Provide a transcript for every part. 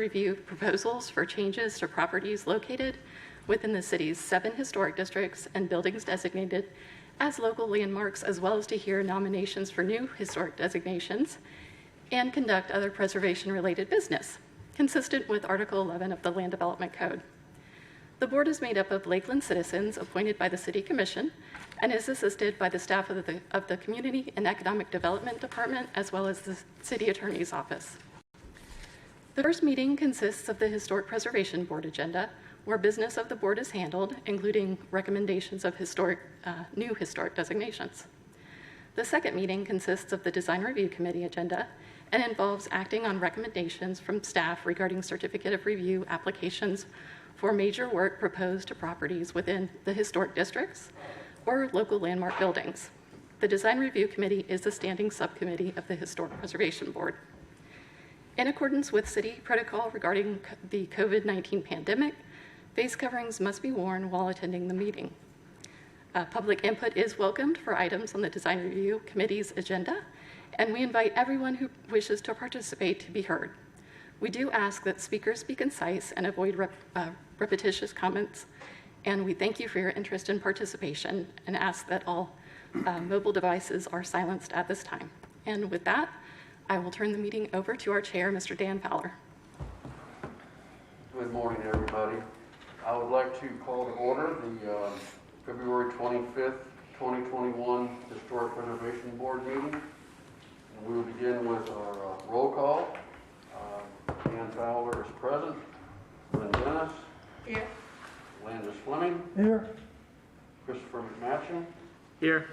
review proposals for changes to properties located within the city's 7 historic districts and buildings designated as local landmarks, as well as to hear nominations for new historic designations and conduct other preservation-related business, consistent with Article 11 of the Land Development Code. The board is made up of Lakeland citizens appointed by the City Commission and is assisted by the staff of the Community and Economic Development Department, as well as the City Attorney's Office. The first meeting consists of the Historic Preservation Board agenda, where business of the board is handled, including recommendations of new historic designations. The second meeting consists of the Design Review Committee agenda and involves acting on recommendations from staff regarding certificate of review applications for major work proposed to properties within the historic districts or local landmark buildings. The Design Review Committee is a standing subcommittee of the Historic Preservation Board. In accordance with city protocol regarding the COVID-19 pandemic, face coverings must be worn while attending the meeting. Public input is welcomed for items on the Design Review Committee's agenda, and we invite everyone who wishes to participate to be heard. We do ask that speakers be concise and avoid repetitious comments, and we thank you for your interest and participation and ask that all mobile devices are silenced at this time. And with that, I will turn the meeting over to our chair, Mr. Dan Fowler. Good morning, everybody. I would like to call to order the February 25th, 2021 Historic Preservation Board meeting. And we will begin with our roll call. Dan Fowler is present. Lynn Dennis. Here. Landis Fleming. Here. Christopher McMatchin. Here.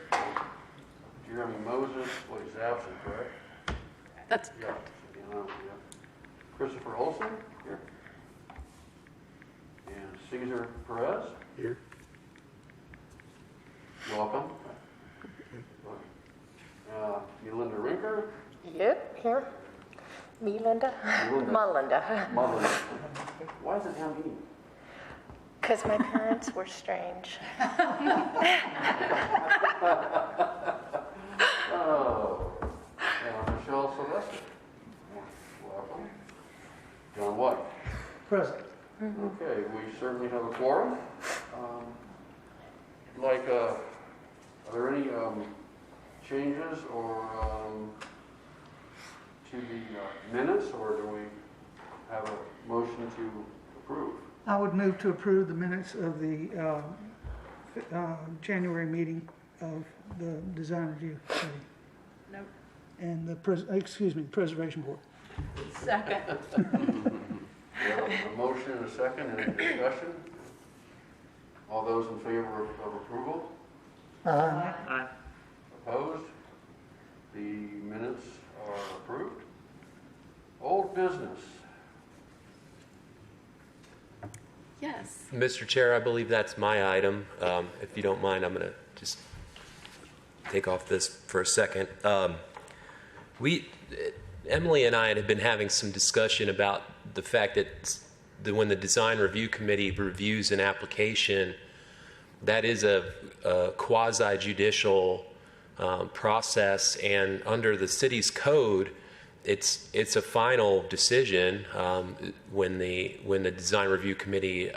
Jeremy Moses. Well, he's absent, correct? That's correct. Yeah. Christopher Olson. Here. And Cesar Perez. Here. Welcome. Melinda Rinker. Yep, here. Me, Linda. Melinda. Melinda. Why is it M.E.? Because my parents were strange. Oh. Michelle Sylvester. Welcome. John White. Present. Okay, we certainly have a quorum. Are there any changes or to the minutes, or do we have a motion to approve? I would move to approve the minutes of the January meeting of the Design Review Committee. Nope. And the Preservation Board. Second. We have a motion and a second. Any discussion? All those in favor of approval? Aye. Opposed? The minutes are approved. Old business. Yes. Mr. Chair, I believe that's my item. If you don't mind, I'm going to just take off this for a second. Emily and I had been having some discussion about the fact that when the Design Review Committee reviews an application, that is a quasi-judicial process, and under the city's code, it's a final decision when the Design Review Committee,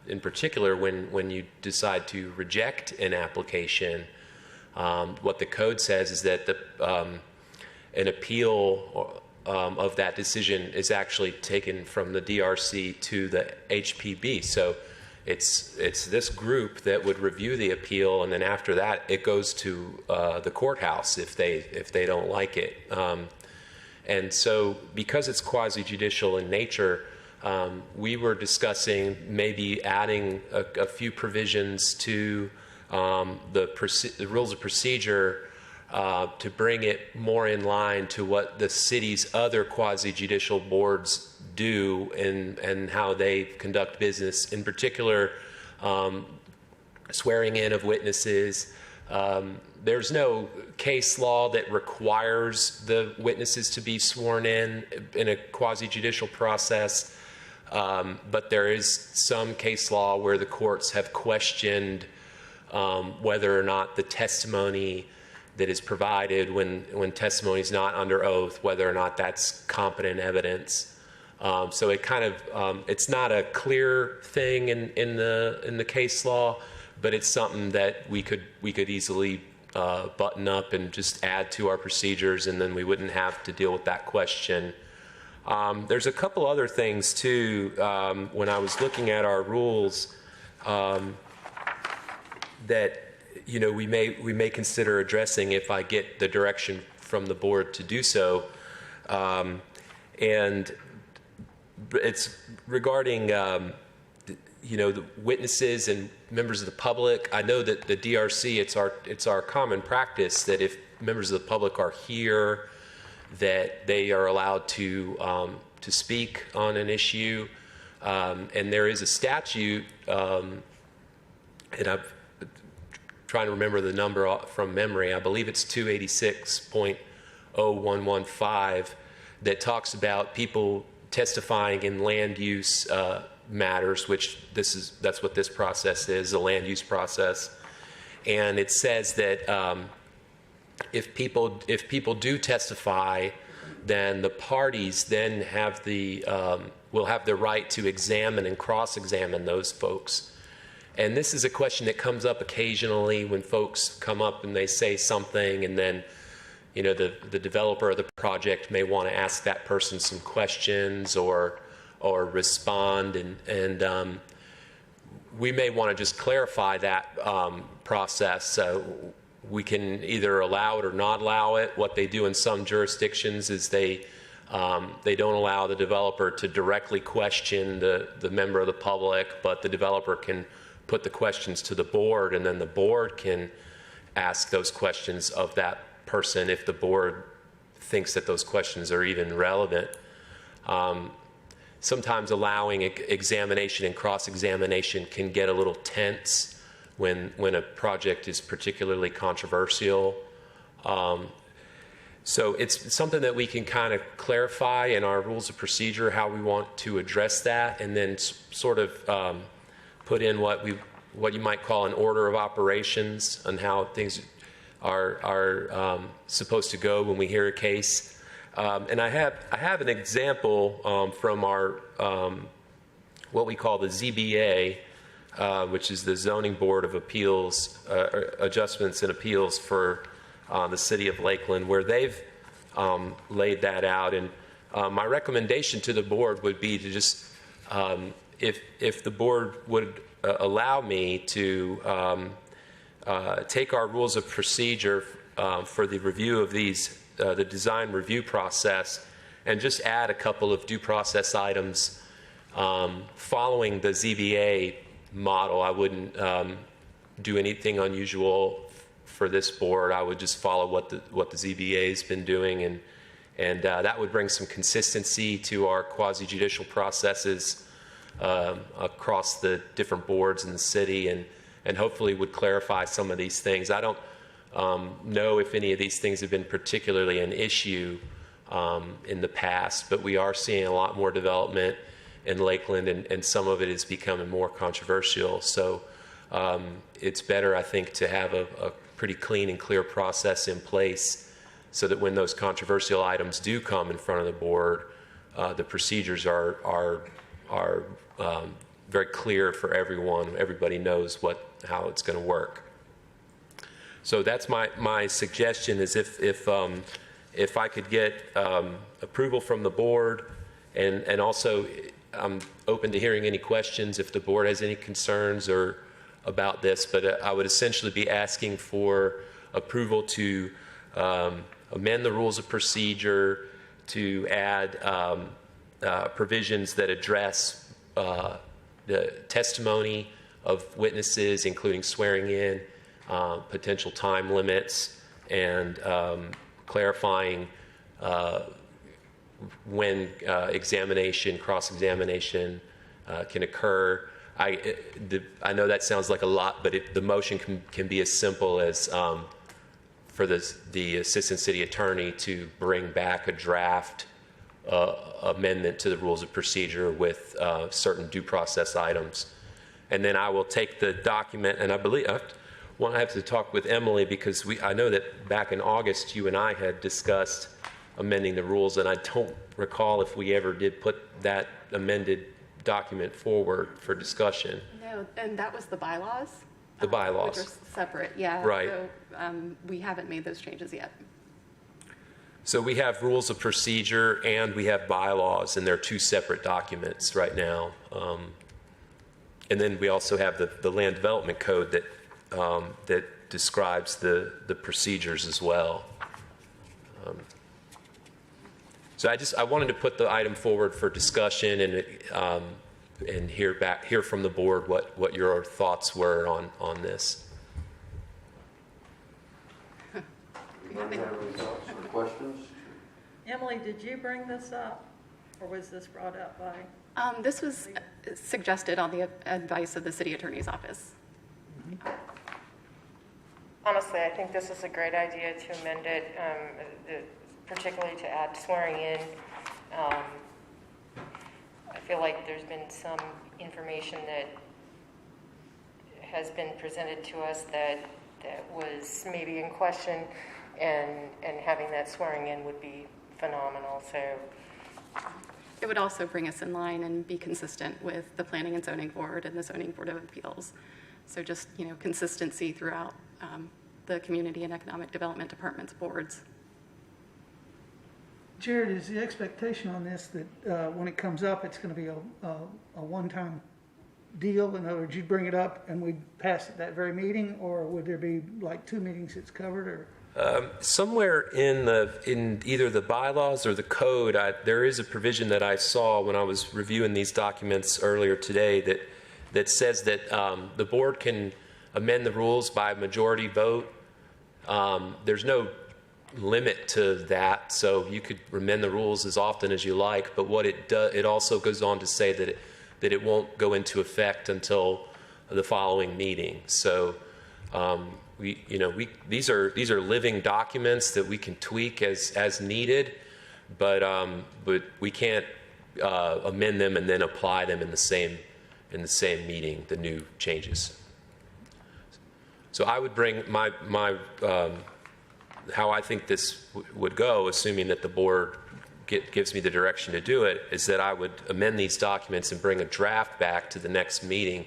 in particular, when you decide to reject an application. What the code says is that an appeal of that decision is actually taken from the DRC to the HPB. So it's this group that would review the appeal, and then after that it goes to the courthouse if they don't like it. And so because it's quasi-judicial in nature, we were discussing maybe adding a few provisions to the rules of procedure to bring it more in line to what the city's other quasi-judicial boards do and how they conduct business. In particular, swearing in of witnesses. There's no case law that requires the witnesses to be sworn in a quasi-judicial process, but there is some case law where the courts have questioned whether or not the testimony that is provided when testimony is not under oath, whether or not that's competent evidence. So it kind of it's not a clear thing in the case law, but it's something that we could easily button up and just add to our procedures, and then we wouldn't have to deal with that question. There's a couple other things too. When I was looking at our rules, that we may consider addressing if I get the direction from the board to do so, and it's regarding the witnesses and members of the public. I know that the DRC, it's our common practice that if members of the public are here, that they are allowed to speak on an issue, and there is a statute, and I'm trying to remember the number from memory. I believe it's 286.0115 that talks about people testifying in land use matters, which that's what this process is, a land use process. And it says that if people do testify, then the parties then will have the right to examine and cross-examine those folks. And this is a question that comes up occasionally when folks come up and they say something, and then the developer of the project may want to ask that person some questions or respond, and we may want to just clarify that process. We can either allow it or not allow it. What they do in some jurisdictions is they don't allow the developer to directly question the member of the public, but the developer can put the questions to the board, and then the board can ask those questions of that person if the board thinks that those questions are even relevant. Sometimes allowing examination and cross-examination can get a little tense when a project is particularly controversial. So it's something that we can kind of clarify in our rules of procedure, how we want to address that, and then sort of put in what you might call an order of operations on how things are supposed to go when we hear a case. And I have an example from our what we call the ZBA, which is the Zoning Board of Appeals, Adjustments and Appeals for the City of Lakeland, where they've laid that out. And my recommendation to the board would be to just, if the board would allow me to take our rules of procedure for the review of these, the design review process, and just add a couple of due process items following the ZBA model. I wouldn't do anything unusual for this board. I would just follow what the ZBA has been doing, and that would bring some consistency to our quasi-judicial processes across the different boards in the city, and hopefully would clarify some of these things. I don't know if any of these things have been particularly an issue in the past, but we are seeing a lot more development in Lakeland, and some of it is becoming more controversial. So it's better, I think, to have a pretty clean and clear process in place so that when those controversial items do come in front of the board, the procedures are very clear for everyone. Everybody knows how it's going to work. So that's my suggestion, is if I could get approval from the board, and also I'm open to hearing any questions if the board has any concerns or about this, but I would essentially be asking for approval to amend the rules of procedure to add provisions that address the testimony of witnesses, including swearing in, potential time limits, and clarifying when examination, cross-examination can occur. I know that sounds like a lot, but the motion can be as simple as for the assistant city attorney to bring back a draft amendment to the rules of procedure with certain due process items. And then I will take the document, and I believe I have to talk with Emily, because I know that back in August you and I had discussed amending the rules, and I don't recall if we ever did put that amended document forward for discussion. No, and that was the bylaws. The bylaws. Which are separate, yeah. Right. So we haven't made those changes yet. So we have rules of procedure and we have bylaws, and they're two separate documents right now. And then we also have the land development code that describes the procedures as well. So I wanted to put the item forward for discussion and hear from the board what your thoughts were on this. Anybody have any thoughts or questions? Emily, did you bring this up, or was this brought up by? This was suggested on the advice of the city attorney's office. Honestly, I think this is a great idea to amend it, particularly to add swearing in. I feel like there's been some information that has been presented to us that was maybe in question, and having that swearing in would be phenomenal. So It would also bring us in line and be consistent with the Planning and Zoning Board and the Zoning Board of Appeals. So just, consistency throughout the Community and Economic Development Department's boards. Jared, is the expectation on this that when it comes up, it's going to be a one-time deal? In other words, you'd bring it up and we'd pass it that very meeting, or would there be like 2 meetings it's covered? Or Somewhere in either the bylaws or the code, there is a provision that I saw when I was reviewing these documents earlier today that says that the board can amend the rules by majority vote. There's no limit to that, so you could amend the rules as often as you like. But what it also goes on to say that it won't go into effect until the following meeting. So. These are living documents that we can tweak as needed, but we can't amend them and then apply them in the same meeting, the new changes. So I would bring my how I think this would go, assuming that the board gives me the direction to do it, is that I would amend these documents and bring a draft back to the next meeting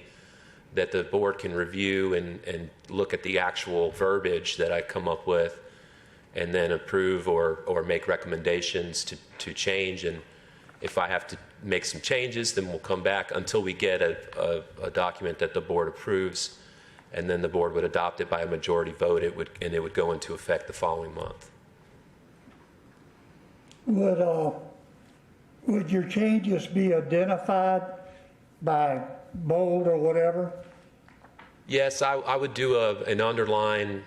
that the board can review and look at the actual verbiage that I come up with, and then approve or make recommendations to change. And if I have to make some changes, then we'll come back until we get a document that the board approves, and then the board would adopt it by a majority vote. It would go into effect the following month. Would your changes be identified by bold or whatever? Yes, I would do an underline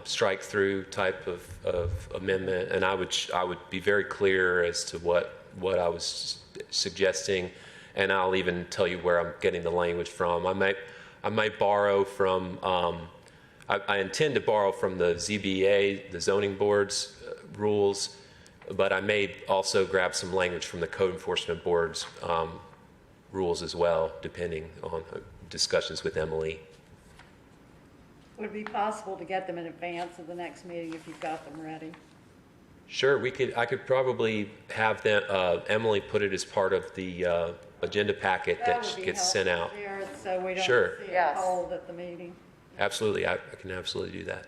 strike through type of amendment, and I would be very clear as to what I was suggesting, and I'll even tell you where I'm getting the language from. I might borrow from I intend to borrow from the ZBA, the zoning board's rules, but I may also grab some language from the code enforcement board's rules as well, depending on discussions with Emily. Would it be possible to get them in advance of the next meeting if you've got them ready? Sure, I could probably have them, Emily put it as part of the agenda packet that would be gets sent out. helpful, Jared, so we don't Sure. see it Yes. cold at the meeting. Absolutely, I can absolutely do that.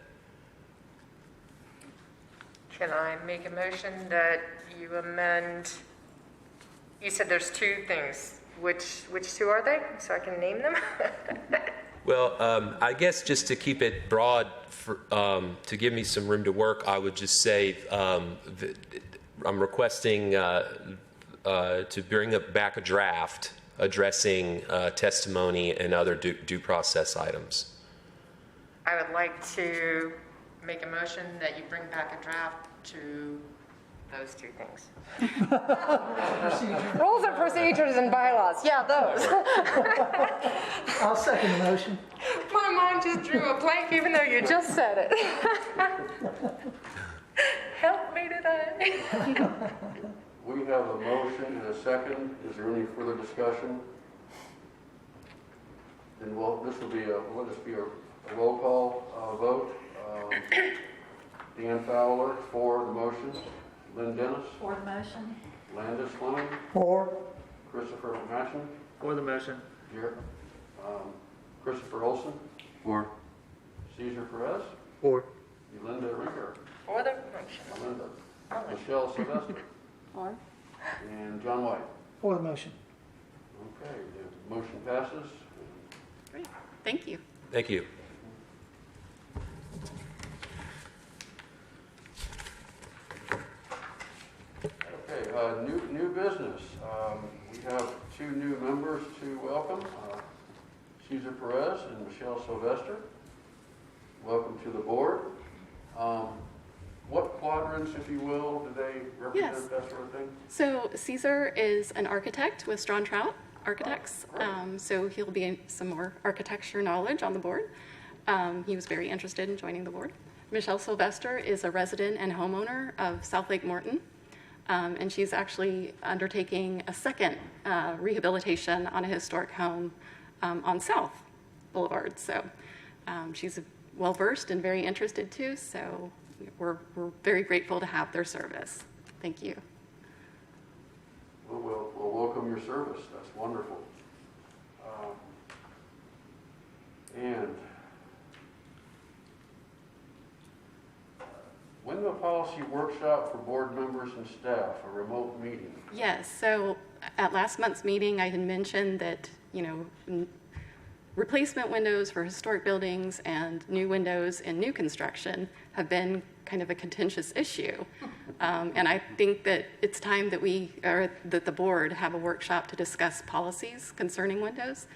can I make a motion that you amend? You said there's 2 things. Which 2 are they? So I can name them? Well, I guess just to keep it broad, to give me some room to work, I would just say I'm requesting to bring back a draft addressing testimony and other due process items. I would like to make a motion that you bring back a draft to those 2 things. Rules and procedures and bylaws. Yeah, those. I'll second the motion. My mind just drew a blank even though you just said it. Help me today. We have a motion and a second. Is there any further discussion? Then this will be a roll call vote. Dan Fowler for the motion. Lynn Dennis, For the motion? Landis Fleming, Or, Christopher Matson, For the motion. Christopher Olson, For. Cesar Perez, For. Yolanda Ricard, For the motion. Linda, Michelle Sylvester, Or? and John White. For the motion. Okay, the motion passes. Great. Thank you. Thank you. Okay, new business. We have two new members to welcome, Cesar Perez and Michelle Sylvester. Welcome to the board. What quadrants, if you will, do they represent, Yes. that sort of thing? So Cesar is an architect with Strawn Trout Architects, so he'll be some more architecture knowledge on the board. He was very interested in joining the board. Michelle Sylvester is a resident and homeowner of South Lake Morton, and she's actually undertaking a second rehabilitation on a historic home on South Boulevard. So she's well-versed and very interested too, so we're very grateful to have their service. Thank you. Well, we'll welcome your service. That's wonderful. And when the policy workshop for board members and staff, a remote meeting? Yes, so at last month's meeting, I had mentioned that, replacement windows for historic buildings and new windows in new construction have been kind of a contentious issue. And I think that it's time that that the board have a workshop to discuss policies concerning windows.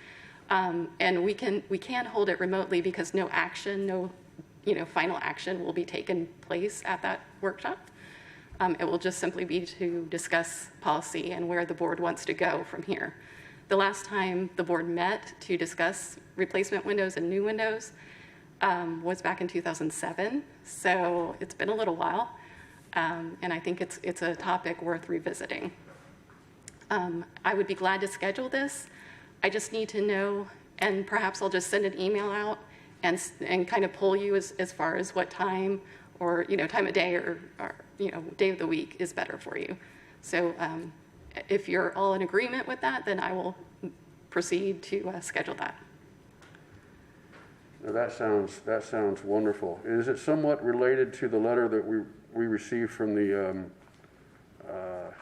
And we can hold it remotely because no final action will be taken place at that workshop. It will just simply be to discuss policy and where the board wants to go from here. The last time the board met to discuss replacement windows and new windows was back in 2007, so it's been a little while, and I think it's a topic worth revisiting. I would be glad to schedule this. I just need to know, and perhaps I'll just send an email out and kind of poll you as far as what time or time of day or day of the week is better for you. So if you're all in agreement with that, then I will proceed to schedule that. Now, that sounds wonderful. Is it somewhat related to the letter that we received from the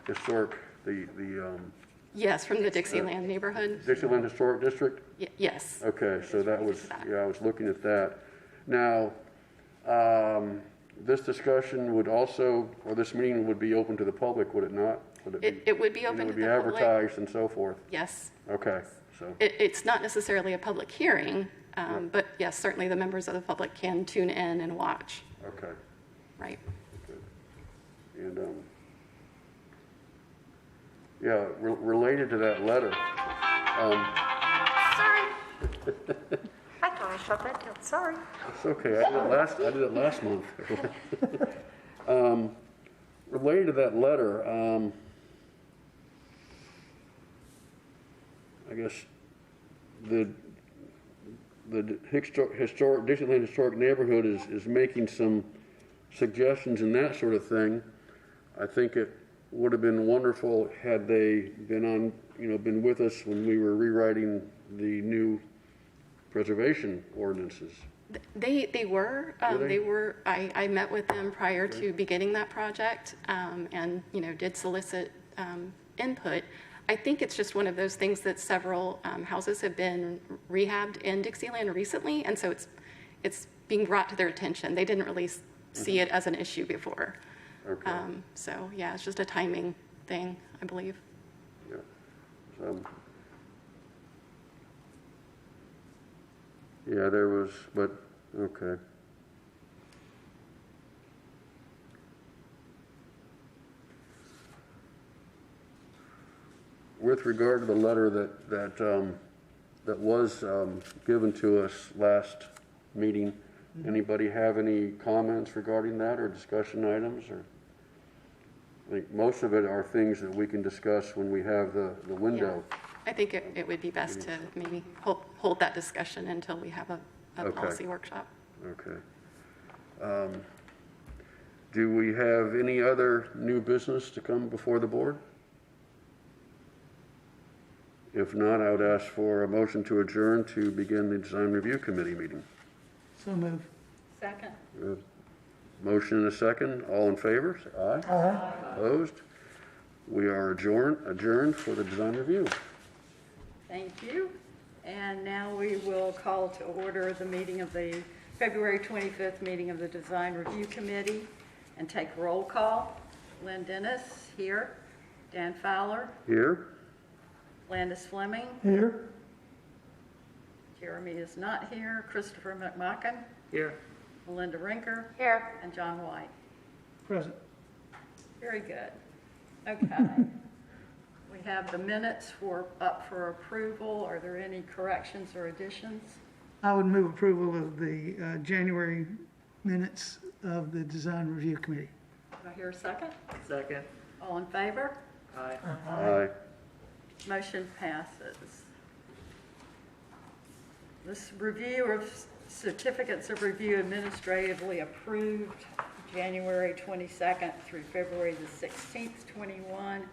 historic, Yes, from the Dixieland neighborhood. Dixieland Historic District? Yes. Okay, so that was, I was looking at that. Now, this discussion would also, or this meeting would be open to the public, would it not? It would be open to the public. It would be advertised and so forth? Yes. Okay, so, It's not necessarily a public hearing, but yes, certainly the members of the public can tune in and watch. okay. Right. And, yeah, related to that letter, Sorry. I thought I shut that down. Sorry. it's okay, I did it last month. Related to that letter, I guess the historic Dixieland Historic Neighborhood is making some suggestions and that sort of thing. I think it would have been wonderful had they been with us when we were rewriting the new preservation ordinances. They were. Were they? I met with them prior to beginning that project, and did solicit input. I think it's just one of those things that several houses have been rehabbed in Dixieland recently, and so it's being brought to their attention. They didn't really see it as an issue before. Okay. So yeah, it's just a timing thing, I believe. Yeah. So, yeah, there was, but, okay. With regard to the letter that was given to us last meeting, anybody have any comments regarding that or discussion items? Or I think most of it are things that we can discuss when we have the window. Yeah. I think it would be best to maybe hold that discussion until we have a Okay. policy workshop. Okay. Do we have any other new business to come before the board? If not, I would ask for a motion to adjourn to begin the design review committee meeting. So move. Second. Motion and a second. All in favor? Say aye. Aye. Opposed? We are adjourned for the design review. Thank you. And now we will call to order the meeting of the February 25th meeting of the Design Review Committee and take roll call. Lynn Dennis, here. Dan Fowler, Here? Landis Fleming, Here? Jeremy is not here, Christopher McMucken, Here. Melinda Rinker, Here. and John White. Present. Very good. Okay. We have the minutes up for approval. Are there any corrections or additions? I would move approval of the January minutes of the Design Review Committee. Do I hear a second? Second. All in favor? Aye. Aye. Motion passes. This review of certificates of review administratively approved January 22nd through February the 16th, 21.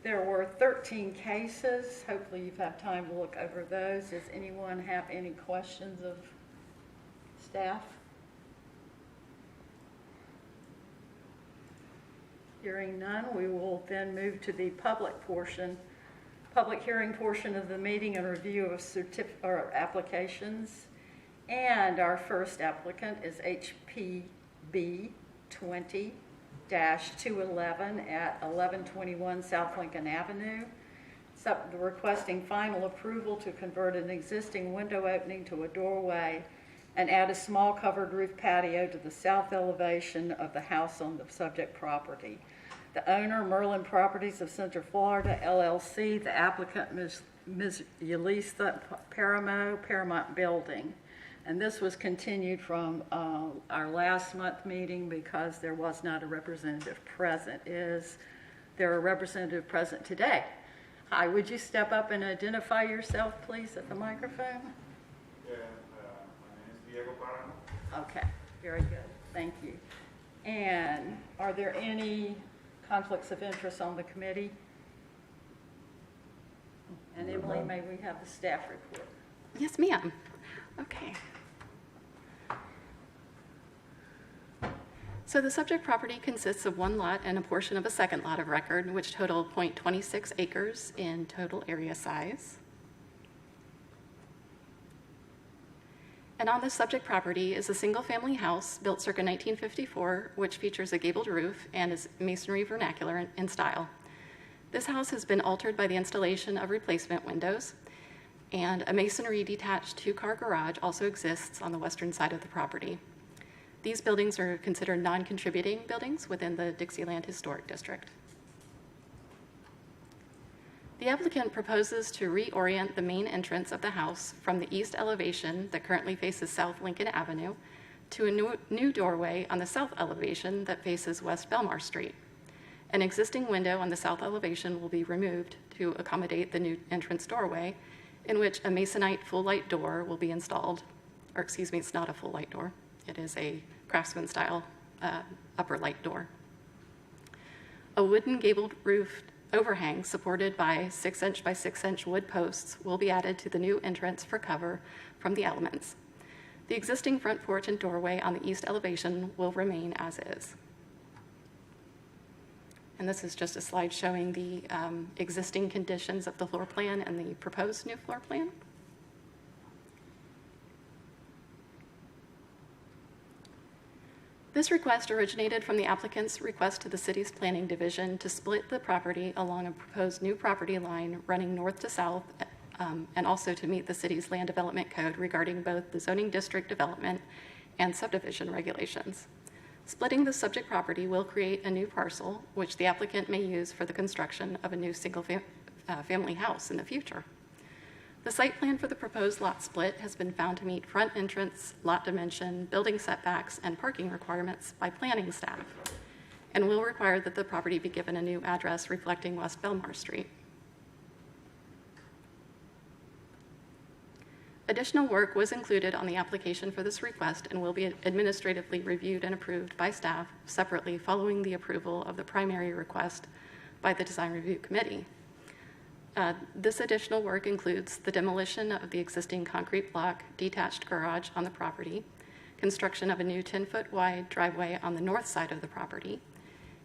There were 13 cases. Hopefully you've had time to look over those. Does anyone have any questions of staff? Hearing none, we will then move to the public hearing portion of the meeting and review of applications. And our first applicant is HPB 20-211 at 1121 South Lincoln Avenue. Requesting final approval to convert an existing window opening to a doorway and add a small covered roof patio to the south elevation of the house on the subject property. The owner, Merlin Properties of Central Florida, LLC. The applicant, Ms. Yelisa Paramount Building. And this was continued from our last month meeting because there was not a representative present. Is there a representative present today? Hi, would you step up and identify yourself, please, at the microphone? Yeah, my name is Diego Parano. Okay, very good. Thank you. And are there any conflicts of interest on the committee? And Emily, may we have the staff report? Yes, ma'am. Okay. So the subject property consists of one lot and a portion of a second lot of record, which total 0.26 acres in total area size. And on the subject property is a single-family house built circa 1954, which features a gabled roof and is masonry vernacular in style. This house has been altered by the installation of replacement windows, and a masonry detached two-car garage also exists on the western side of the property. These buildings are considered non-contributing buildings within the Dixieland Historic District. The applicant proposes to reorient the main entrance of the house from the east elevation that currently faces South Lincoln Avenue to a new doorway on the south elevation that faces West Belmar Street. An existing window on the south elevation will be removed to accommodate the new entrance doorway, in which a masonite full-light door will be installed. Or excuse me, it's not a full-light door. It is a craftsman-style upper light door. A wooden gabled roof overhang supported by 6-inch by 6-inch wood posts will be added to the new entrance for cover from the elements. The existing front porch and doorway on the east elevation will remain as is. And this is just a slide showing the existing conditions of the floor plan and the proposed new floor plan. This request originated from the applicant's request to the city's planning division to split the property along a proposed new property line running north to south, and also to meet the city's land development code regarding both the zoning district development and subdivision regulations. Splitting the subject property will create a new parcel, which the applicant may use for the construction of a new single-family house in the future. The site plan for the proposed lot split has been found to meet front entrance, lot dimension, building setbacks, and parking requirements by planning staff, and will require that the property be given a new address reflecting West Belmar Street. Additional work was included on the application for this request and will be administratively reviewed and approved by staff separately following the approval of the primary request by the Design Review Committee. This additional work includes the demolition of the existing concrete block detached garage on the property, construction of a new 10-foot wide driveway on the north side of the property,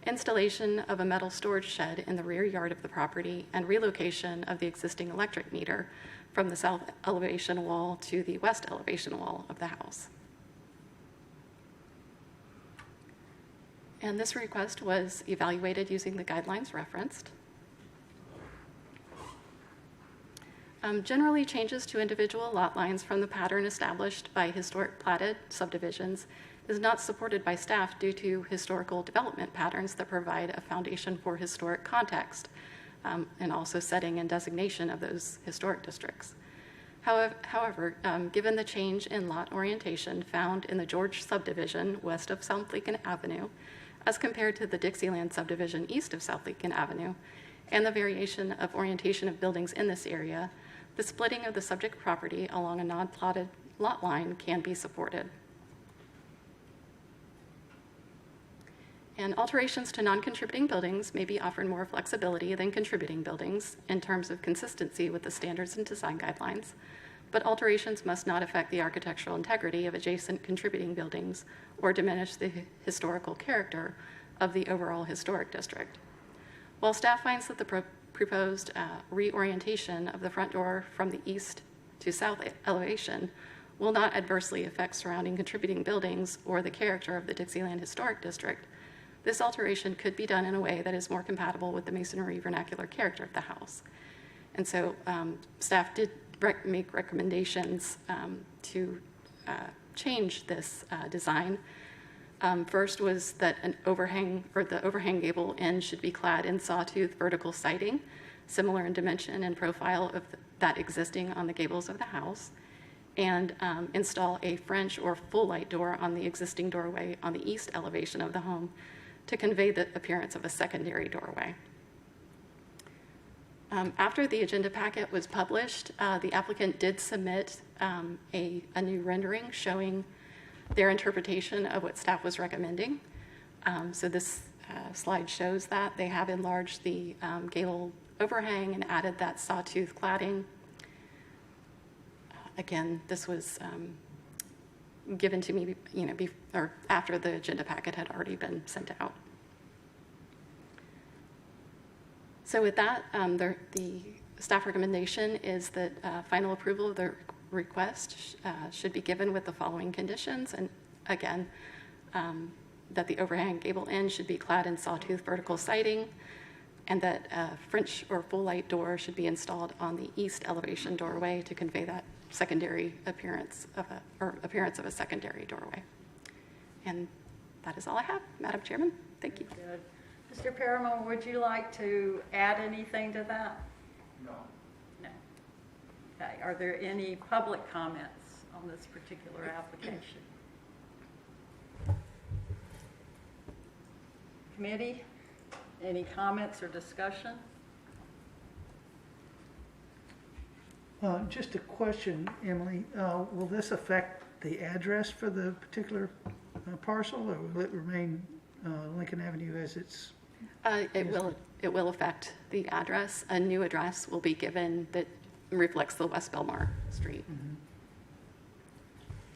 installation of a metal storage shed in the rear yard of the property, and relocation of the existing electric meter from the south elevation wall to the west elevation wall of the house. And this request was evaluated using the guidelines referenced. Generally, changes to individual lot lines from the pattern established by historic platted subdivisions is not supported by staff due to historical development patterns that provide a foundation for historic context, and also setting and designation of those historic districts. However, given the change in lot orientation found in the George subdivision west of South Lincoln Avenue, as compared to the Dixieland subdivision east of South Lincoln Avenue, and the variation of orientation of buildings in this area, the splitting of the subject property along a non-plotted lot line can be supported. And alterations to non-contributing buildings may be offered more flexibility than contributing buildings in terms of consistency with the standards and design guidelines, but alterations must not affect the architectural integrity of adjacent contributing buildings or diminish the historical character of the overall historic district. While staff finds that the proposed reorientation of the front door from the east to south elevation will not adversely affect surrounding contributing buildings or the character of the Dixieland Historic District, this alteration could be done in a way that is more compatible with the masonry vernacular character of the house. And so staff did make recommendations to change this design. First was that an overhang, or the overhang gable end, should be clad in sawtooth vertical siding, similar in dimension and profile of that existing on the gables of the house, and install a French or full light door on the existing doorway on the east elevation of the home to convey the appearance of a secondary doorway. After the agenda packet was published, the applicant did submit a new rendering showing their interpretation of what staff was recommending. So this slide shows that. They have enlarged the gable overhang and added that sawtooth cladding. Again, this was given to me, or after the agenda packet had already been sent out. So with that, the staff recommendation is that final approval of the request should be given with the following conditions. And again, that the overhang gable end should be clad in sawtooth vertical siding, and that a French or full light door should be installed on the east elevation doorway to convey that secondary appearance of a secondary doorway. And that is all I have, Madam Chairman. Thank you. Good. Mr. Paramore, would you like to add anything to that? No. No. Okay. Are there any public comments on this particular application? Committee, any comments or discussion? Just a question, Emily. Will this affect the address for the particular parcel, or will it remain Lincoln Avenue as it's? It will affect the address. A new address will be given that reflects the West Belmar Street. Mm-hmm.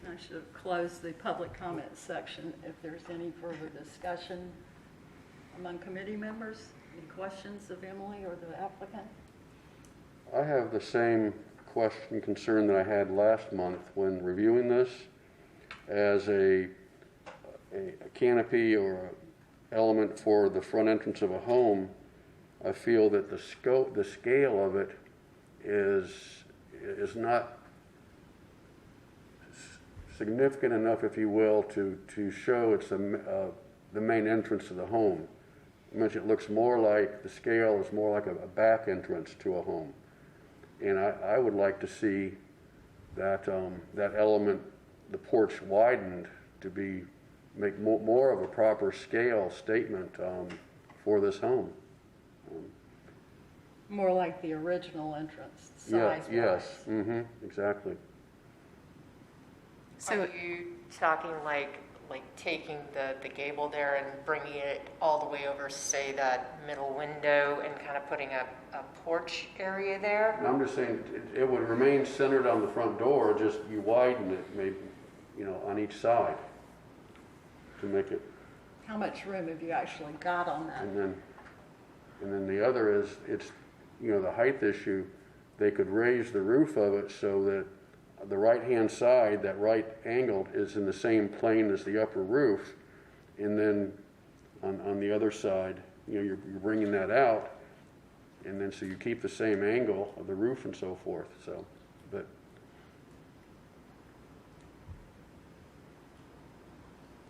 I should have closed the public comment section if there's any further discussion among committee members. Any questions of Emily or the applicant? I have the same question, concern that I had last month when reviewing this. As a canopy or a element for the front entrance of a home, I feel that the scale of it is not significant enough, if you will, to show it's the main entrance of the home. I mentioned it looks more like, the scale is more like a back entrance to a home. And I would like to see that that element, the porch, widened to make more of a proper scale statement for this home. More like the original entrance, size-wise. Yes, exactly. So Are you talking like taking the gable there and bringing it all the way over, say, that middle window and kind of putting a porch area there? And I'm just saying, it would remain centered on the front door, just you widen it maybe, on each side to make it, How much room have you actually got on that? and then the other is, it's, the height issue, they could raise the roof of it so that the right-hand side, that right angle, is in the same plane as the upper roof, and then on the other side, you're bringing that out, and then so you keep the same angle of the roof and so forth, so, but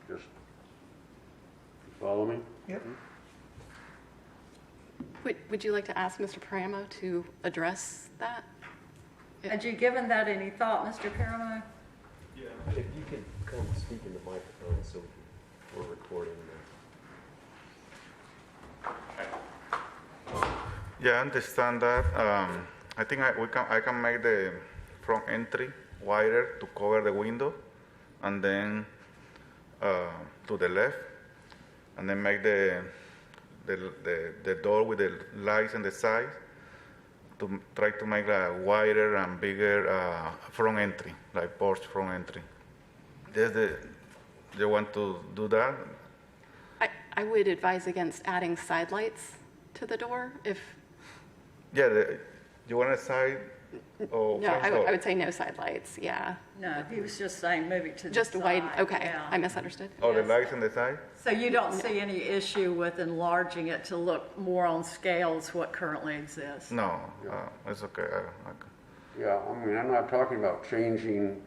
just, follow me? Yep. would you like to ask Mr. Paramo to address that? Had you given that any thought, Mr. Paramo? If you could come speak in the microphone so we're recording. Yeah, I understand that. I think I can make the front entry wider to cover the window, and then to the left, and then make the door with the lights on the side to try to make a wider and bigger front entry, like porch front entry. You want to do that? I would advise against adding side lights to the door if, Yeah, you want a side or no, front I door? would say no side lights, yeah. No, he was just saying move it to the Just side. wide, okay, yeah. I misunderstood. Oh, the lights on the side? So you don't see any issue with enlarging it to look more on scale as what currently exists? No, it's okay. Yeah, I mean, I'm not talking about changing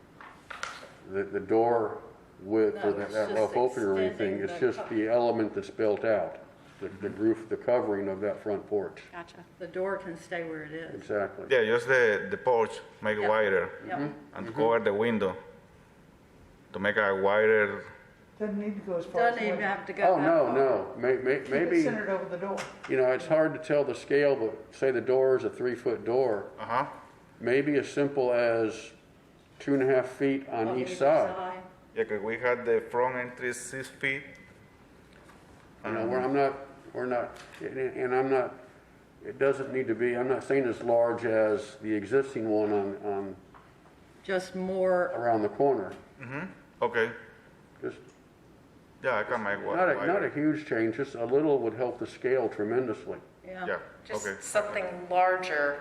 the door width or No, it's that just rough opening or extending anything, it's the just the element that's built out, the roof, the covering of that front porch. Gotcha. The door can stay where it is. Exactly. Yeah, just the porch, make it Yep. wider, Yep. and to cover the window, to make a wider, Doesn't need to go as far as. Doesn't even have to go Oh, that no, far. no, Keep it maybe, centered over the door. it's hard to tell the scale, but say the door is a 3-foot door, maybe as simple as 2.5 feet on each either side. yeah, because we had the front entry 6 feet. Where we're not, and I'm not, it doesn't need to be, I'm not saying as large as the existing one on Just more, around the corner. Okay, Just yeah, I can make one not a wider. huge change, just a little would help the scale tremendously. yeah. Yeah, Just okay. something larger.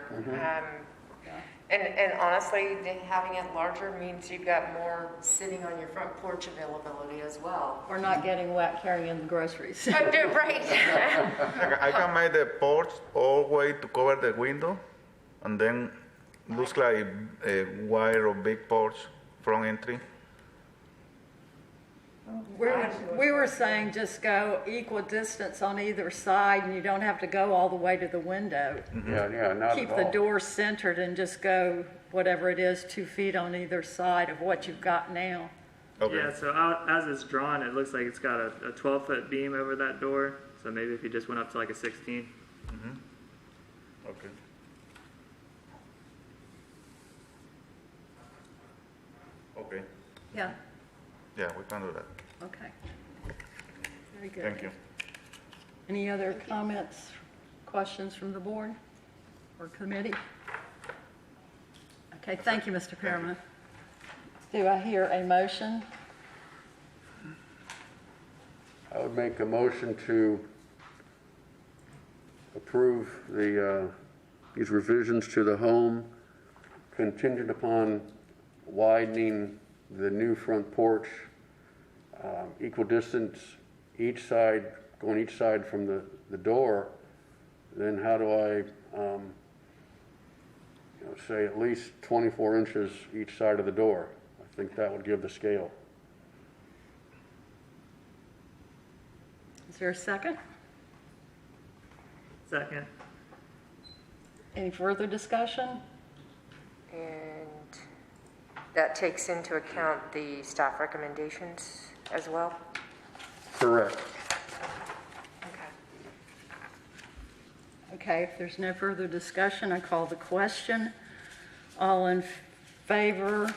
And honestly, having it larger means you've got more sitting on your front porch availability as well. Or not getting wet carrying in the groceries. Right. I can make the porch all the way to cover the window, and then looks like a wide or big porch front entry. We were saying just go equal distance on either side, and you don't have to go all the way to the window. Yeah, not Keep at the all. door centered and just go whatever it is, 2 feet on either side of what you've got now. Okay. Yeah, so as it's drawn, it looks like it's got a 12-foot beam over that door. So maybe if you just went up to like a 16. Okay. Okay. Yeah, Yeah, we can do that. okay. Very good. Thank you. Any other comments, questions from the board or committee? Okay, thank you, Mr. Perriman. Do I hear a motion? I would make a motion to approve these revisions to the home contingent upon widening the new front porch, equal distance each side, going each side from the door. Then how do I, say at least 24 inches each side of the door? I think that would give the scale. Is there a second? Second. Any further discussion? And that takes into account the staff recommendations as well? Correct. Okay. Okay, if there's no further discussion, I call the question. All in favor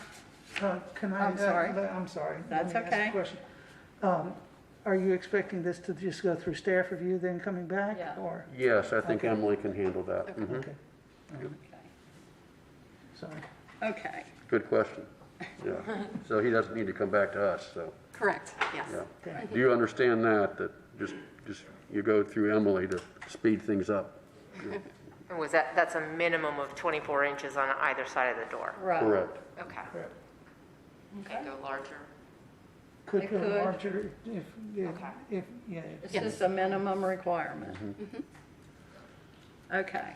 Can I? I'm sorry. I'm sorry. That's Let me ask okay. a question. Are you expecting this to just go through staff review, then coming back? Yeah. Or, Yes, I think Okay. Emily can handle that. Mhm. okay, sorry. Okay, Good question. Yeah. So he doesn't need to come back to us, so, Correct, yes. yeah. Okay. Do you understand that just you go through Emily to speed things up? And was that's a minimum of 24 inches on either side of the door? right. Correct. Okay. Correct. Can go larger? Could It go could. larger if, Okay. yeah. It's Yes. just a minimum requirement. Okay,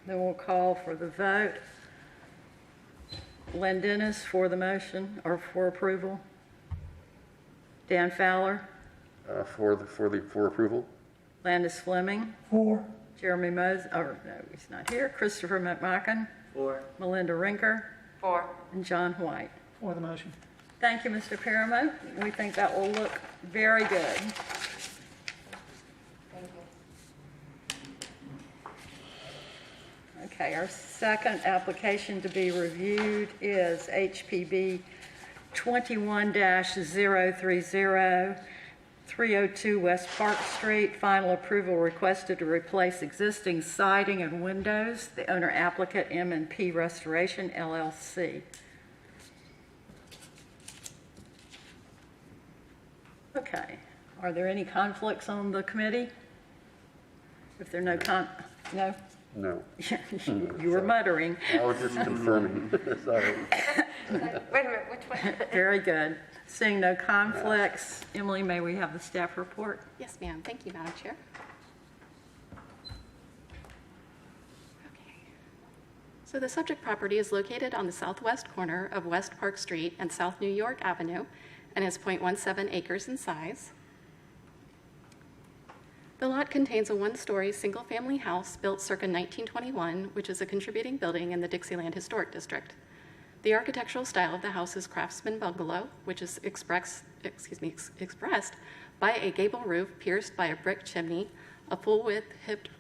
then we'll call for the vote. Len Dennis for the motion, or for approval. Dan Fowler, For approval? Landis Fleming, For, Jeremy Moses, or no, he's not here, Christopher McMacken, 4. Melinda Rinker, 4. and John White. For the motion. Thank you, Mr. Paramo. We think that will look very good. Thank you. Okay, our second application to be reviewed is HPB 21-030, 302 West Park Street. Final approval requested to replace existing siding and windows. The owner applicant, M&P Restoration LLC. Okay, are there any conflicts on the committee? If there are no? No. You were muttering. I was just confirming. Sorry. Wait a minute, which one? Very good. Seeing no conflicts, Emily, may we have the staff report? Yes, ma'am. Thank you, Madam Chair. Okay. So the subject property is located on the southwest corner of West Park Street and South New York Avenue and is 0.17 acres in size. The lot contains a one-story, single-family house built circa 1921, which is a contributing building in the Dixieland Historic District. The architectural style of the house is craftsman bungalow, which is expressed by a gable roof pierced by a brick chimney, a full-width hipped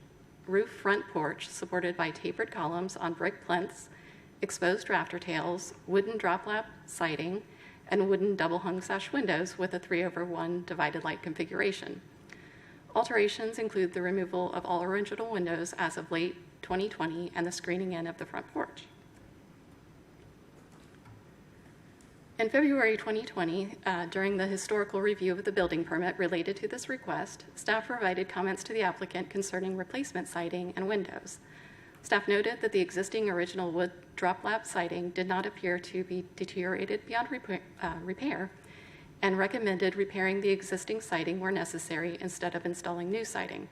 roof front porch supported by tapered columns on brick plinths, exposed rafter tails, wooden drop-lap siding, and wooden double-hung sash windows with a 3/1 divided light configuration. Alterations include the removal of all original windows as of late 2020 and the screening in of the front porch. In February 2020, during the historical review of the building permit related to this request, staff provided comments to the applicant concerning replacement siding and windows. Staff noted that the existing original wood drop-lap siding did not appear to be deteriorated beyond repair and recommended repairing the existing siding where necessary instead of installing new siding.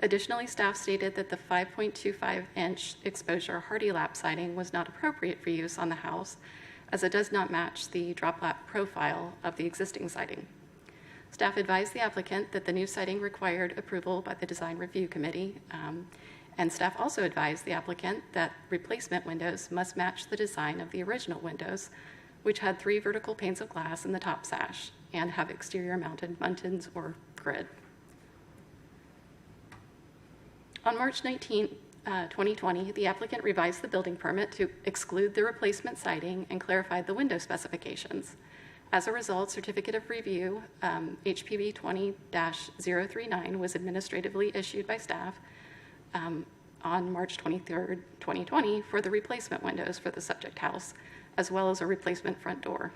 Additionally, staff stated that the 5.25-inch exposure Hardy lap siding was not appropriate for use on the house as it does not match the drop-lap profile of the existing siding. Staff advised the applicant that the new siding required approval by the Design Review Committee, and staff also advised the applicant that replacement windows must match the design of the original windows, which had 3 vertical panes of glass in the top sash and have exterior mounted muntins or grid. On March 19, 2020, the applicant revised the building permit to exclude the replacement siding and clarified the window specifications. As a result, certificate of review HPB 20-039 was administratively issued by staff on March 23, 2020 for the replacement windows for the subject house, as well as a replacement front door.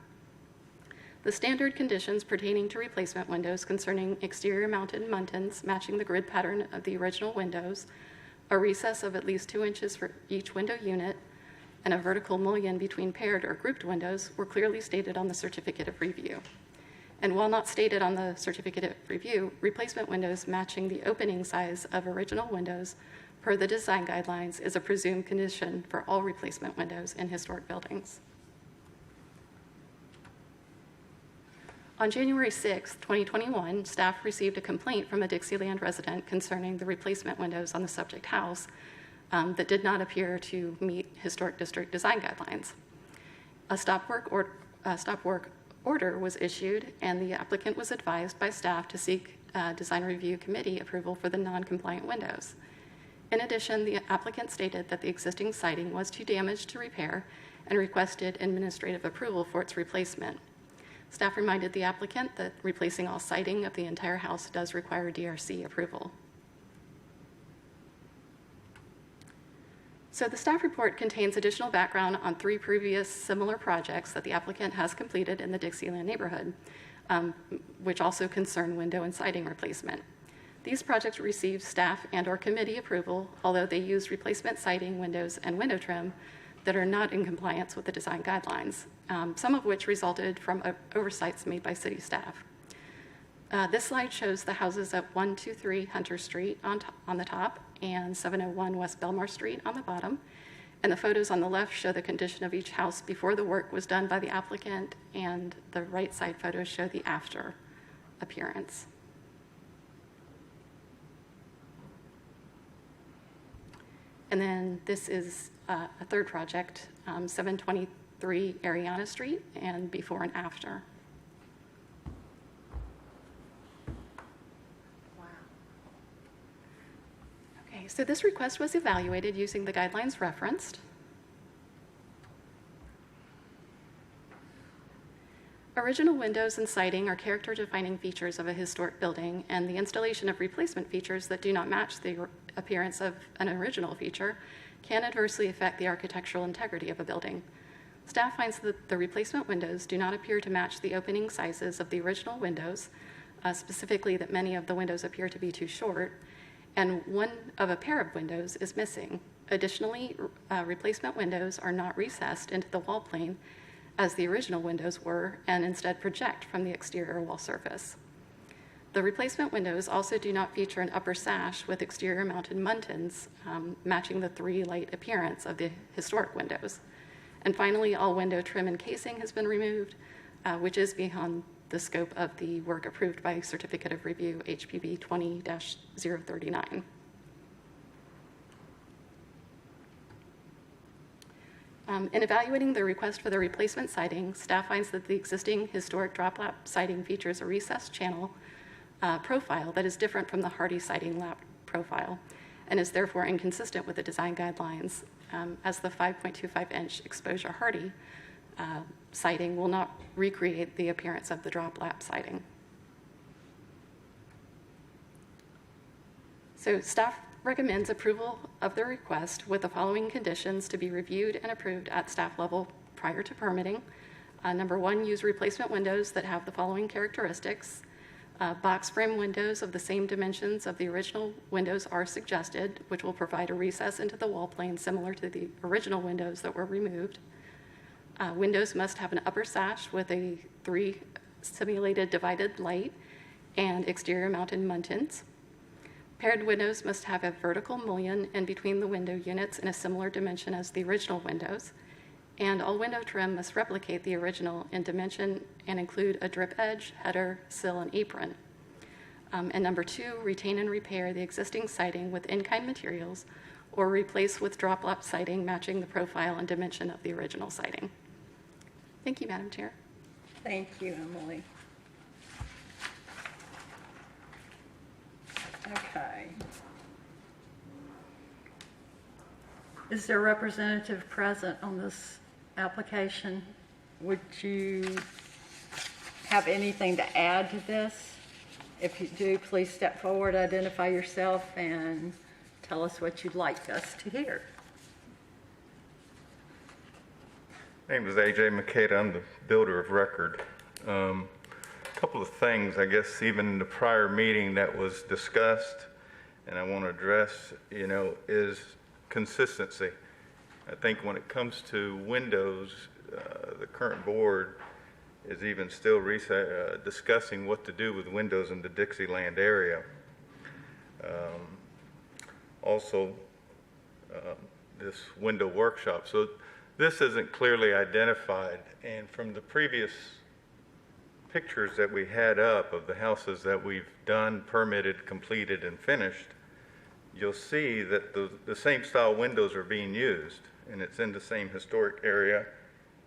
The standard conditions pertaining to replacement windows concerning exterior mounted muntins matching the grid pattern of the original windows, a recess of at least 2 inches for each window unit, and a vertical mullion between paired or grouped windows were clearly stated on the certificate of review. And while not stated on the certificate of review, replacement windows matching the opening size of original windows per the design guidelines is a presumed condition for all replacement windows in historic buildings. On January 6, 2021, staff received a complaint from a Dixieland resident concerning the replacement windows on the subject house that did not appear to meet historic district design guidelines. A stop work order was issued, and the applicant was advised by staff to seek Design Review Committee approval for the non-compliant windows. In addition, the applicant stated that the existing siding was too damaged to repair and requested administrative approval for its replacement. Staff reminded the applicant that replacing all siding of the entire house does require DRC approval. So the staff report contains additional background on 3 previous similar projects that the applicant has completed in the Dixieland neighborhood, which also concern window and siding replacement. These projects received staff and/or committee approval, although they used replacement siding, windows, and window trim that are not in compliance with the design guidelines, some of which resulted from oversights made by city staff. This slide shows the houses at 123 Hunter Street on the top and 701 West Belmar Street on the bottom. And the photos on the left show the condition of each house before the work was done by the applicant, and the right side photos show the after appearance. And then this is a third project, 723 Ariana Street, and before and after. Okay, so this request was evaluated using the guidelines referenced. Original windows and siding are character-defining features of a historic building, and the installation of replacement features that do not match the appearance of an original feature can adversely affect the architectural integrity of a building. Staff finds that the replacement windows do not appear to match the opening sizes of the original windows, specifically that many of the windows appear to be too short, and one of a pair of windows is missing. Additionally, replacement windows are not recessed into the wall plane as the original windows were, and instead project from the exterior wall surface. The replacement windows also do not feature an upper sash with exterior mounted muntins, matching the 3 light appearance of the historic windows. And finally, all window trim and casing has been removed, which is beyond the scope of the work approved by Certificate of Review HPB 20-039. In evaluating the request for the replacement siding, staff finds that the existing historic drop-lap siding features a recessed channel profile that is different from the hardy siding lap profile and is therefore inconsistent with the design guidelines, as the 5.25-inch exposure hardy siding will not recreate the appearance of the drop-lap siding. So staff recommends approval of the request with the following conditions to be reviewed and approved at staff level prior to permitting. Number 1, use replacement windows that have the following characteristics. Box frame windows of the same dimensions of the original windows are suggested, which will provide a recess into the wall plane similar to the original windows that were removed. Windows must have an upper sash with a 3 simulated divided light and exterior mounted muntins. Paired windows must have a vertical mullion in between the window units in a similar dimension as the original windows. And all window trim must replicate the original in dimension and include a drip edge, header, sill, and apron. And number 2, retain and repair the existing siding with in-kind materials or replace with drop-lap siding matching the profile and dimension of the original siding. Thank you, Madam Chair. Thank you, Emily. Okay. Is there a representative present on this application? Would you have anything to add to this? If you do, please step forward, identify yourself, and tell us what you'd like us to hear. My name is A.J. Makeda. I'm the builder of record. A couple of things, I guess, even in the prior meeting that was discussed, and I want to address, is consistency. I think when it comes to windows, the current board is even still discussing what to do with windows in the Dixieland area. Also, this window workshop. So this isn't clearly identified, and from the previous pictures that we had up of the houses that we've done, permitted, completed, and finished, you'll see that the same style windows are being used, and it's in the same historic area,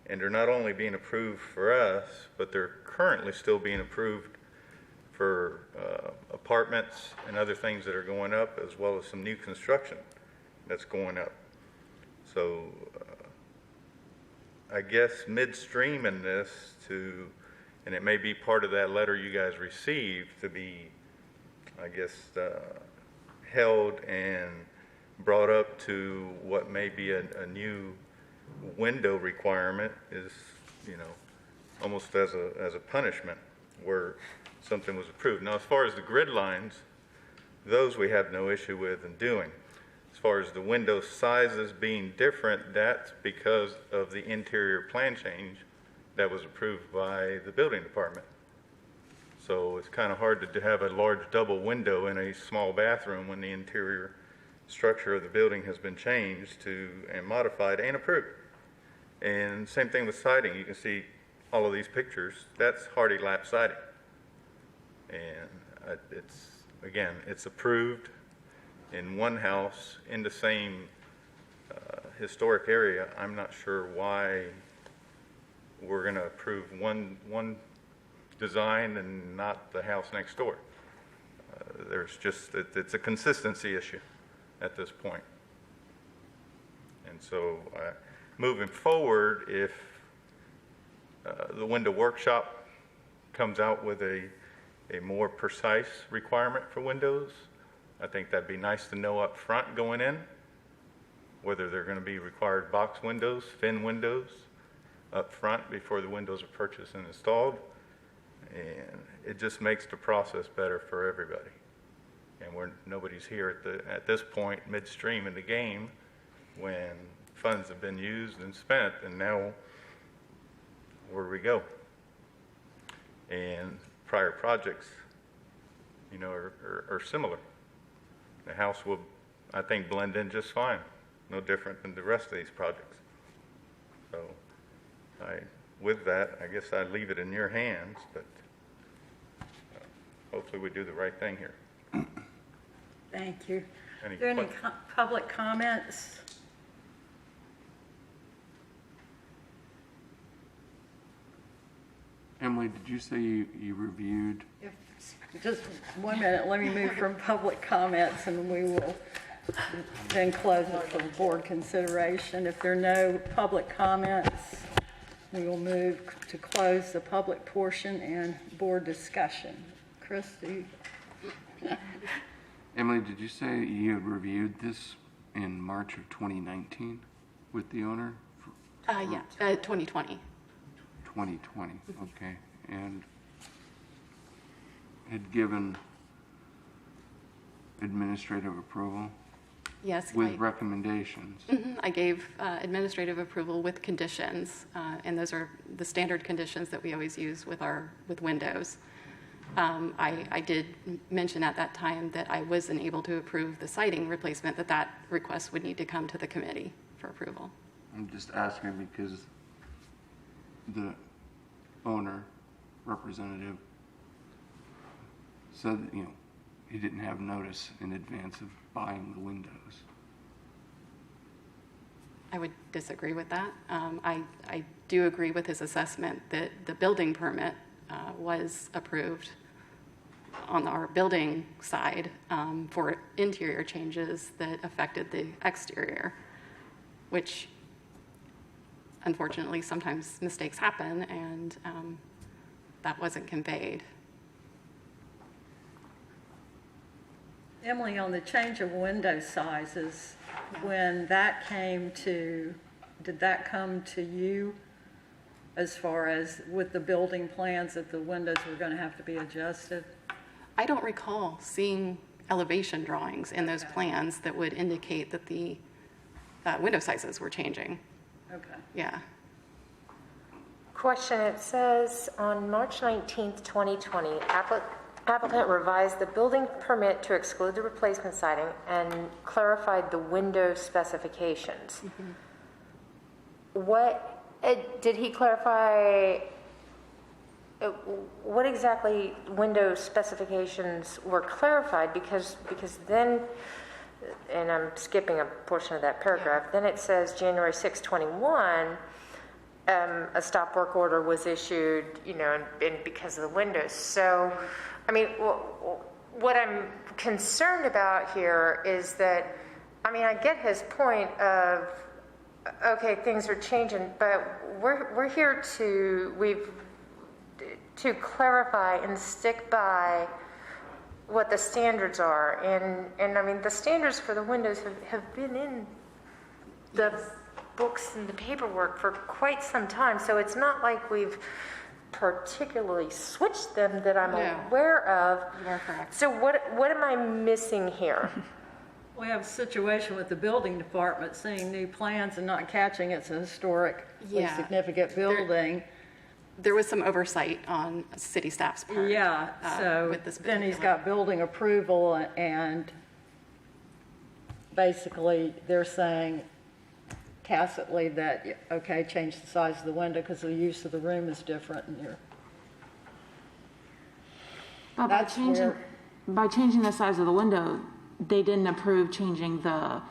and they're not only being approved for us, but they're currently still being approved for apartments and other things that are going up, as well as some new construction that's going up. So I guess, midstream in this and it may be part of that letter you guys received to be, I guess, held and brought up to what may be a new window requirement is, almost as a punishment where something was approved. Now, as far as the grid lines, those we have no issue with in doing. As far as the window sizes being different, that's because of the interior plan change that was approved by the building department. So it's kind of hard to have a large double window in a small bathroom when the interior structure of the building has been changed and modified and approved. And same thing with siding. You can see all of these pictures. That's hardy lap siding. And it's approved in one house in the same historic area. I'm not sure why we're going to approve one design and not the house next door. It's a consistency issue at this point. And so moving forward, if the window workshop comes out with a more precise requirement for windows, I think that'd be nice to know up front going in, whether they're going to be required box windows, fin windows up front before the windows are purchased and installed. And it just makes the process better for everybody. And nobody's here at this point midstream in the game when funds have been used and spent, and now where do we go? And prior projects, are similar. The house will, I think, blend in just fine, no different than the rest of these projects. So, with that, I guess I leave it in your hands, but hopefully we do the right thing here. Thank you. Any Are there any questions? public comments? Emily, did you say you reviewed? Just 1 minute, let me move from public comments and we will then close it for board consideration. If there are no public comments, we will move to close the public portion and board discussion. Christy? Emily, did you say you had reviewed this in March of 2019 with the owner? 2020. 2020, okay. And had given administrative approval Yes. with recommendations? I gave administrative approval with conditions, and those are the standard conditions that we always use with windows. I did mention at that time that I wasn't able to approve the siding replacement, that request would need to come to the committee for approval. I'm just asking because the owner representative said that, he didn't have notice in advance of buying the windows. I would disagree with that. I do agree with his assessment that the building permit was approved on our building side for interior changes that affected the exterior, which unfortunately sometimes mistakes happen, and that wasn't conveyed. Emily, on the change of window sizes, when that did that come to you as far as with the building plans that the windows were going to have to be adjusted? I don't recall seeing elevation drawings in those plans that would indicate that the window sizes were changing. Okay. Yeah. Question, it says on March 19th, 2020, applicant revised the building permit to exclude the replacement siding and clarified the window specifications. What did he clarify? What exactly window specifications were clarified? Because then, and I'm skipping a portion of that paragraph, then it says January 6, 21, a stop work order was issued, and because of the windows. So, I mean, what I'm concerned about here is that, I mean, I get his point of okay, things are changing, but we're here to clarify and stick by what the standards are. And I mean, the standards for the windows have been in the books and the paperwork for quite some time. So it's not like we've particularly switched them that I'm aware of. You are correct. So what am I missing here? We have a situation with the building department seeing new plans and not catching it's a historically Yeah. significant building. There was some oversight on city staff's part. Yeah, so with this then he's particular- got building approval and basically they're saying tacitly that, okay, change the size of the window because the use of the room is different and you're. But That's where- by changing the size of the window, they didn't approve changing the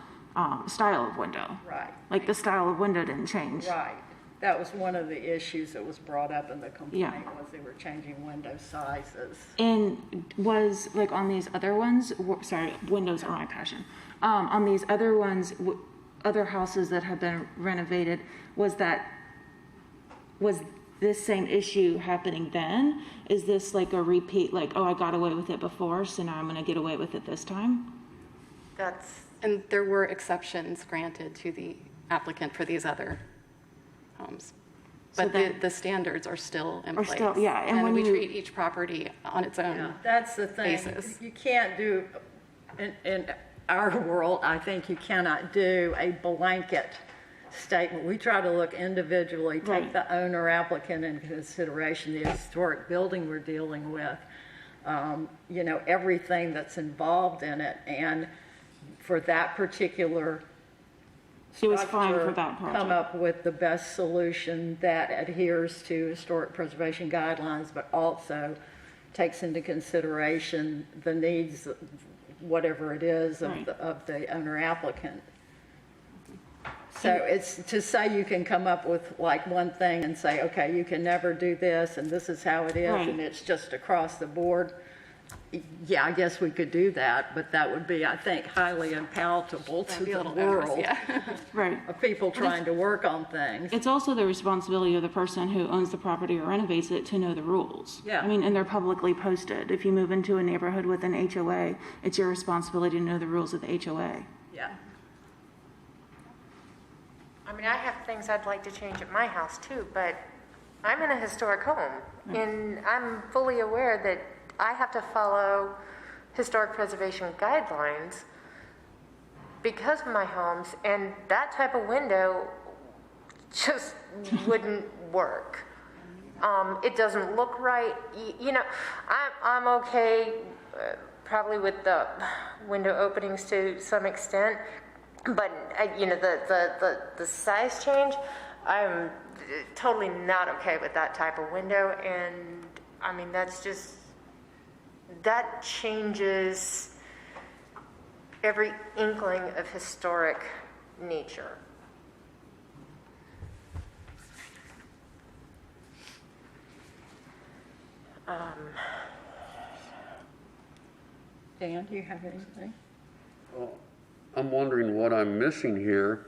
style of window. Right. Like the style of window didn't change. Right. That was one of the issues that was brought up in the complaint was they were changing window sizes. And was like on these other ones, sorry, windows are my passion. On these other ones, other houses that have been renovated, was this same issue happening then? Is this like a repeat, like, oh, I got away with it before, so now I'm going to get away with it this time? And there were exceptions granted to the applicant for these other homes. So But then- the standards are still in Are place. still- yeah, and when we you- treat each property on its own. Yeah, that's the thing. Basis. You can't do, in our world, I think you cannot do a blanket statement. We try to look individually, take Right. the owner applicant into consideration, the historic building we're dealing with, you know, everything that's involved in it. And for that particular It was fine for structure, that project. come up with the best solution that adheres to historic preservation guidelines, but also takes into consideration the needs, whatever it is, Right. of the owner applicant. So it's to say you can come up with like one thing and say, okay, you can never do this, and this is how it is, Right. and it's just across the board. Yeah, I guess we could do that, but that would be, I think, highly unpalatable to That'd be a the little onerous, world yeah. Right. of people trying to work on things. It's also the responsibility of the person who owns the property or renovates it to know the rules. Yeah. I mean, and they're publicly posted. If you move into a neighborhood with an HOA, it's your responsibility to know the rules of the HOA. Yeah. I mean, I have things I'd like to change at my house too, but I'm in a historic home, and I'm fully aware that I have to follow historic preservation guidelines because of my homes, and that type of window just wouldn't work. It doesn't look right. You know, I'm okay probably with the window openings to some extent, but you know, the size change, I'm totally not okay with that type of window. And I mean, that changes every inkling of historic nature. Dan, do you have anything? I'm wondering what I'm missing here.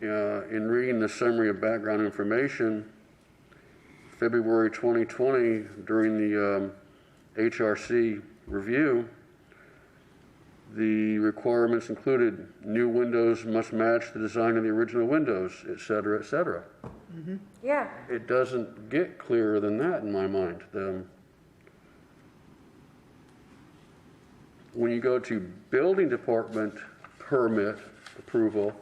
In reading the summary of background information, February 2020, during the HRC review, the requirements included new windows must match the design of the original windows, et cetera, et cetera. Yeah. It doesn't get clearer than that in my mind. When you go to building department permit approval,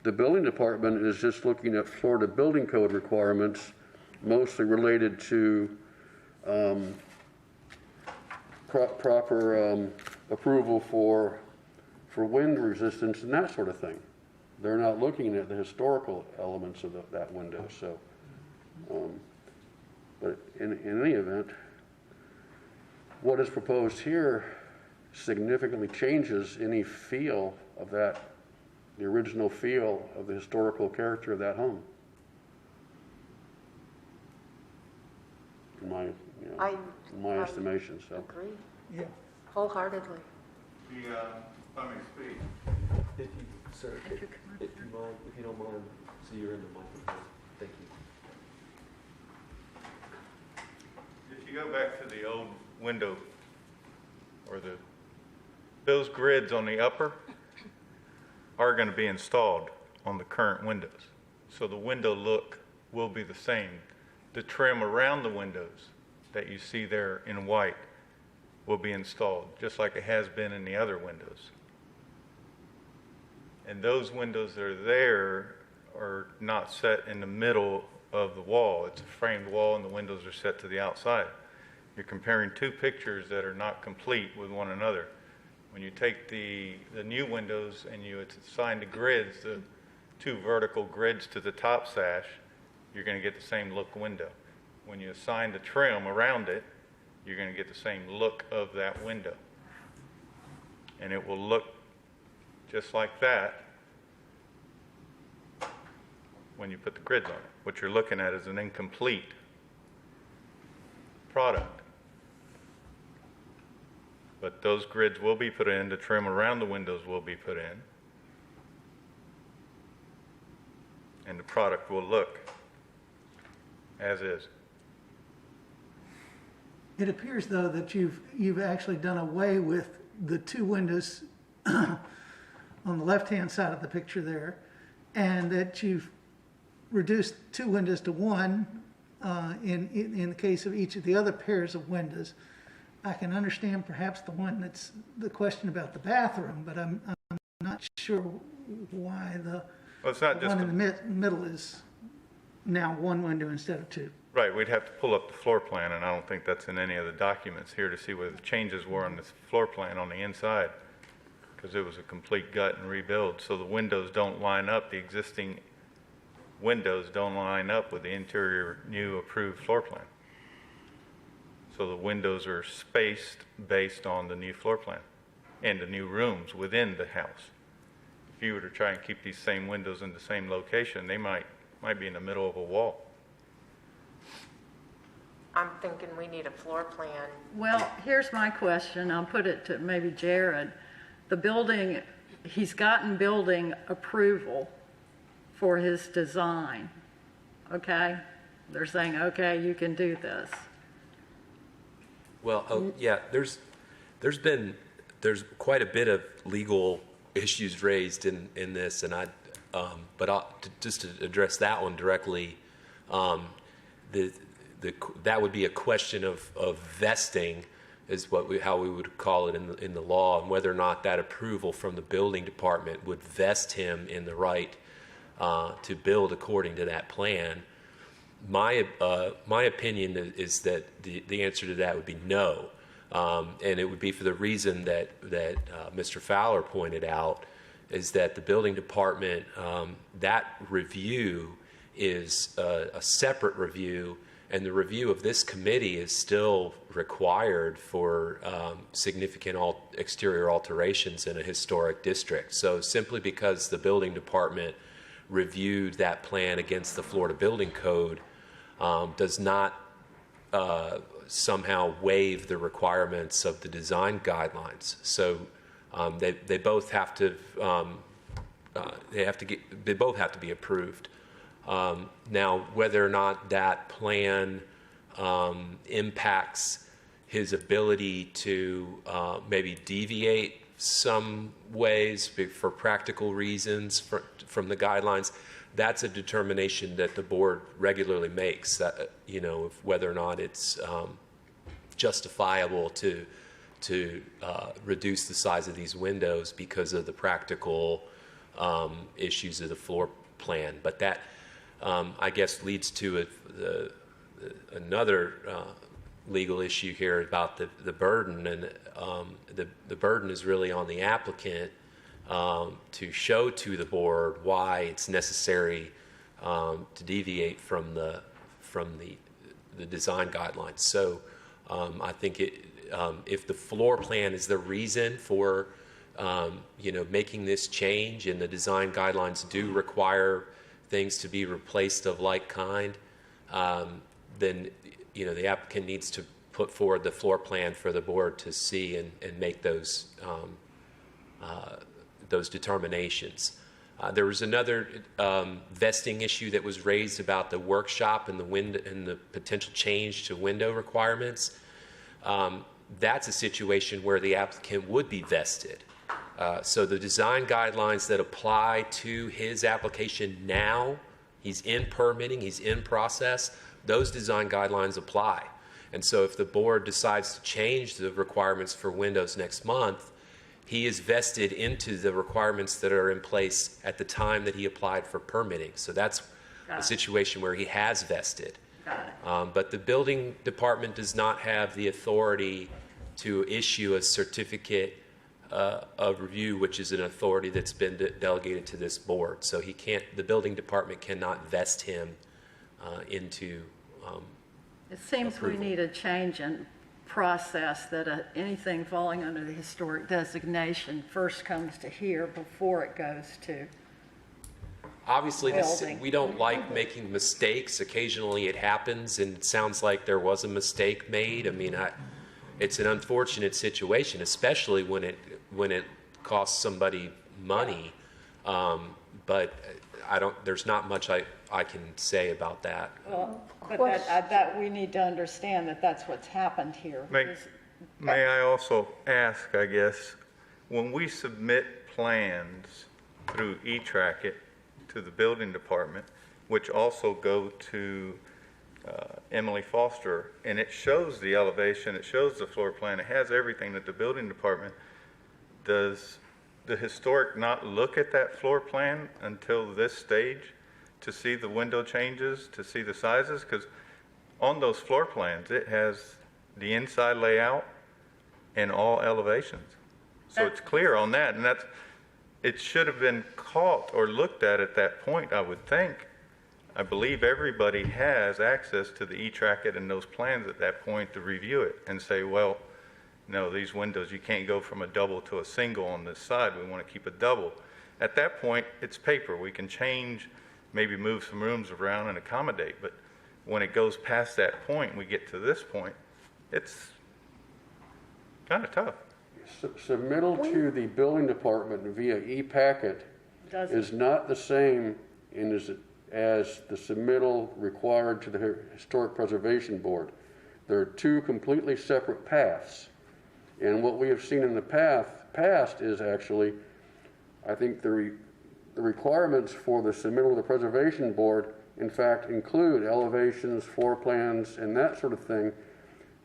the building department is just looking at Florida building code requirements, mostly related to proper approval for wind resistance and that sort of thing. They're not looking at the historical elements of that window. So, but in any event, what is proposed here significantly changes any feel of the original feel of the historical character of that home. In my estimation, so. Agree Yeah. wholeheartedly. Let me speak. Sir, If you don't mind, so you're in the microphone. Thank you. If you go back to the old window, or those grids on the upper are going to be installed on the current windows. So the window look will be the same. The trim around the windows that you see there in white will be installed, just like it has been in the other windows. And those windows that are there are not set in the middle of the wall. It's a framed wall and the windows are set to the outside. You're comparing two pictures that are not complete with one another. When you take the new windows and you assign the grids, the two vertical grids to the top sash, you're going to get the same look window. When you assign the trim around it, you're going to get the same look of that window. And it will look just like that when you put the grids on it. What you're looking at is an incomplete product. But those grids will be put in, the trim around the windows will be put in, and the product will look as is. It appears, though, that you've actually done away with the two windows on the left-hand side of the picture there, and that you've reduced two windows to one in the case of each of the other pairs of windows. I can understand perhaps the question about the bathroom, but I'm not sure why the one in the middle is now one window instead of two. Right, we'd have to pull up the floor plan, and I don't think that's in any of the documents here to see what the changes were on this floor plan on the inside, because it was a complete gut and rebuild. So the windows don't line up, the existing windows don't line up with the interior new approved floor plan. So the windows are spaced based on the new floor plan and the new rooms within the house. If you were to try and keep these same windows in the same location, they might be in the middle of a wall. I'm thinking we need a floor plan. Well, here's my question. I'll put it to maybe Jared. The building, he's gotten building approval for his design, okay? They're saying, okay, you can do this. Well, yeah, there's quite a bit of legal issues raised in this, and just to address that one directly, that would be a question of vesting, is how we would call it in the law, and whether or not that approval from the building department would vest him in the right to build according to that plan. My opinion is that the answer to that would be no, and it would be for the reason that Mr. Fowler pointed out, is that the building department, that review is a separate review, and the review of this committee is still required for significant exterior alterations in a historic district. So simply because the building department reviewed that plan against the Florida Building Code does not somehow waive the requirements of the design guidelines. So they both have to be approved. Now, whether or not that plan impacts his ability to maybe deviate some ways for practical reasons from the guidelines, that's a determination that the board regularly makes, that, whether or not it's justifiable to reduce the size of these windows because of the practical issues of the floor plan. But that, I guess, leads to another legal issue here about the burden, and the burden is really on the applicant to show to the board why it's necessary to deviate from the design guidelines. So I think if the floor plan is the reason for making this change, and the design guidelines do require things to be replaced of like kind, then the applicant needs to put forward the floor plan for the board to see and make those determinations. There was another vesting issue that was raised about the workshop and the potential change to window requirements. That's a situation where the applicant would be vested. So the design guidelines that apply to his application now, he's in permitting, he's in process, those design guidelines apply. And so if the board decides to change the requirements for windows next month, he is vested into the requirements that are in place at the time that he applied for permitting. So that's a situation where he has vested. But the building department does not have the authority to issue a certificate of review, which is an authority that's been delegated to this board. So he can't, the building department cannot vest him into It seems we need a change in process that anything falling under the historic designation first comes to here before it goes to. Obviously, Building. we don't like making mistakes. Occasionally it happens, and it sounds like there was a mistake made. I mean, it's an unfortunate situation, especially when it costs somebody money. But there's not much I can say about that. Well, but that we need to understand that that's what's happened here. May I also ask, I guess, when we submit plans through E-Track-It to the building department, which also go to Emily Foster, and it shows the elevation, it shows the floor plan, it has everything that the building department, does the historic not look at that floor plan until this stage to see the window changes, to see the sizes? Because on those floor plans, it has the inside layout and all elevations. So it's clear on that, and it should have been caught or looked at that point, I would think. I believe everybody has access to the E-Track-It and those plans at that point to review it and say, well, no, these windows, you can't go from a double to a single on this side. We want to keep a double. At that point, it's paper. We can change, maybe move some rooms around and accommodate. But when it goes past that point, we get to this point, it's kind of tough. Submittal to the building department via e-packet is not the same as the submittal required to the Historic Preservation Board. There are two completely separate paths. And what we have seen in the past is actually, I think the requirements for the submittal to the Preservation Board, in fact, include elevations, floor plans, and that sort of thing.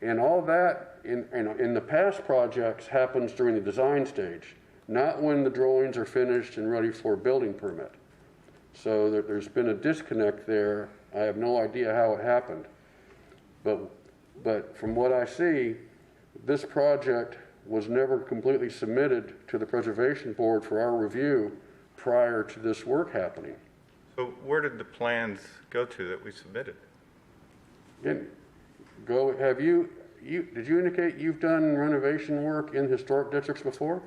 And all that in the past projects happens during the design stage, not when the drawings are finished and ready for a building permit. So there's been a disconnect there. I have no idea how it happened. But from what I see, this project was never completely submitted to the Preservation Board for our review prior to this work happening. So where did the plans go to that we submitted? Did you indicate you've done renovation work in historic districts before?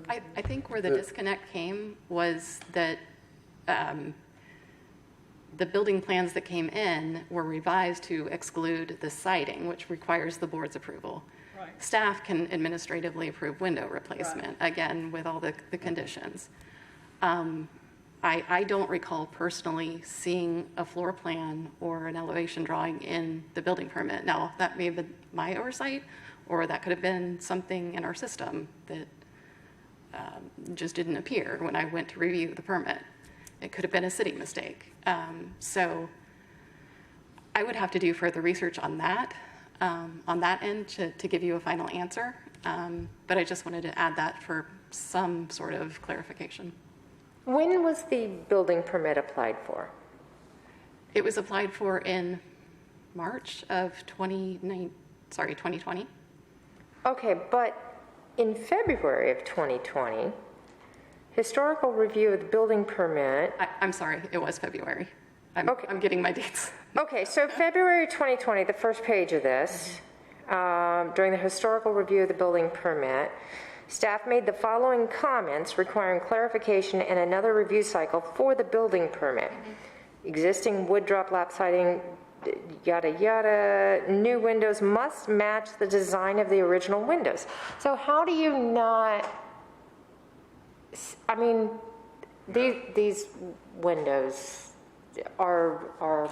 I think where the disconnect came was that the building plans that came in were revised to exclude the siding, which requires the board's approval. Right. Staff can administratively approve window replacement, again, with all the conditions. I don't recall personally seeing a floor plan or an elevation drawing in the building permit. Now, that may have been my oversight, or that could have been something in our system that just didn't appear when I went to review the permit. It could have been a city mistake. So I would have to do further research on that end to give you a final answer. But I just wanted to add that for some sort of clarification. When was the building permit applied for? It was applied for in March of 2020. Okay, but in February of 2020, historical review of the building permit. I'm sorry, it was February. Okay. I'm getting my dates. Okay, so February 2020, the first page of this, during the historical review of the building permit, staff made the following comments requiring clarification and another review cycle for the building permit. Existing wood drop lap siding, yada yada, new windows must match the design of the original windows. So how do you not I mean, these windows are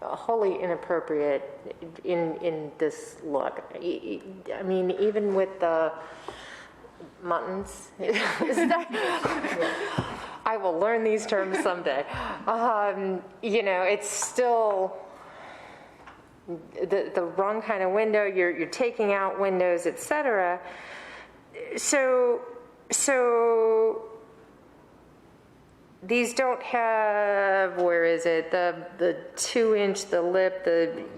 wholly inappropriate in this look. I mean, even with the muttons, I will learn these terms someday. You know, it's still the wrong kind of window. You're taking out windows, etc. So these don't have, where is it, the 2-inch, the lip,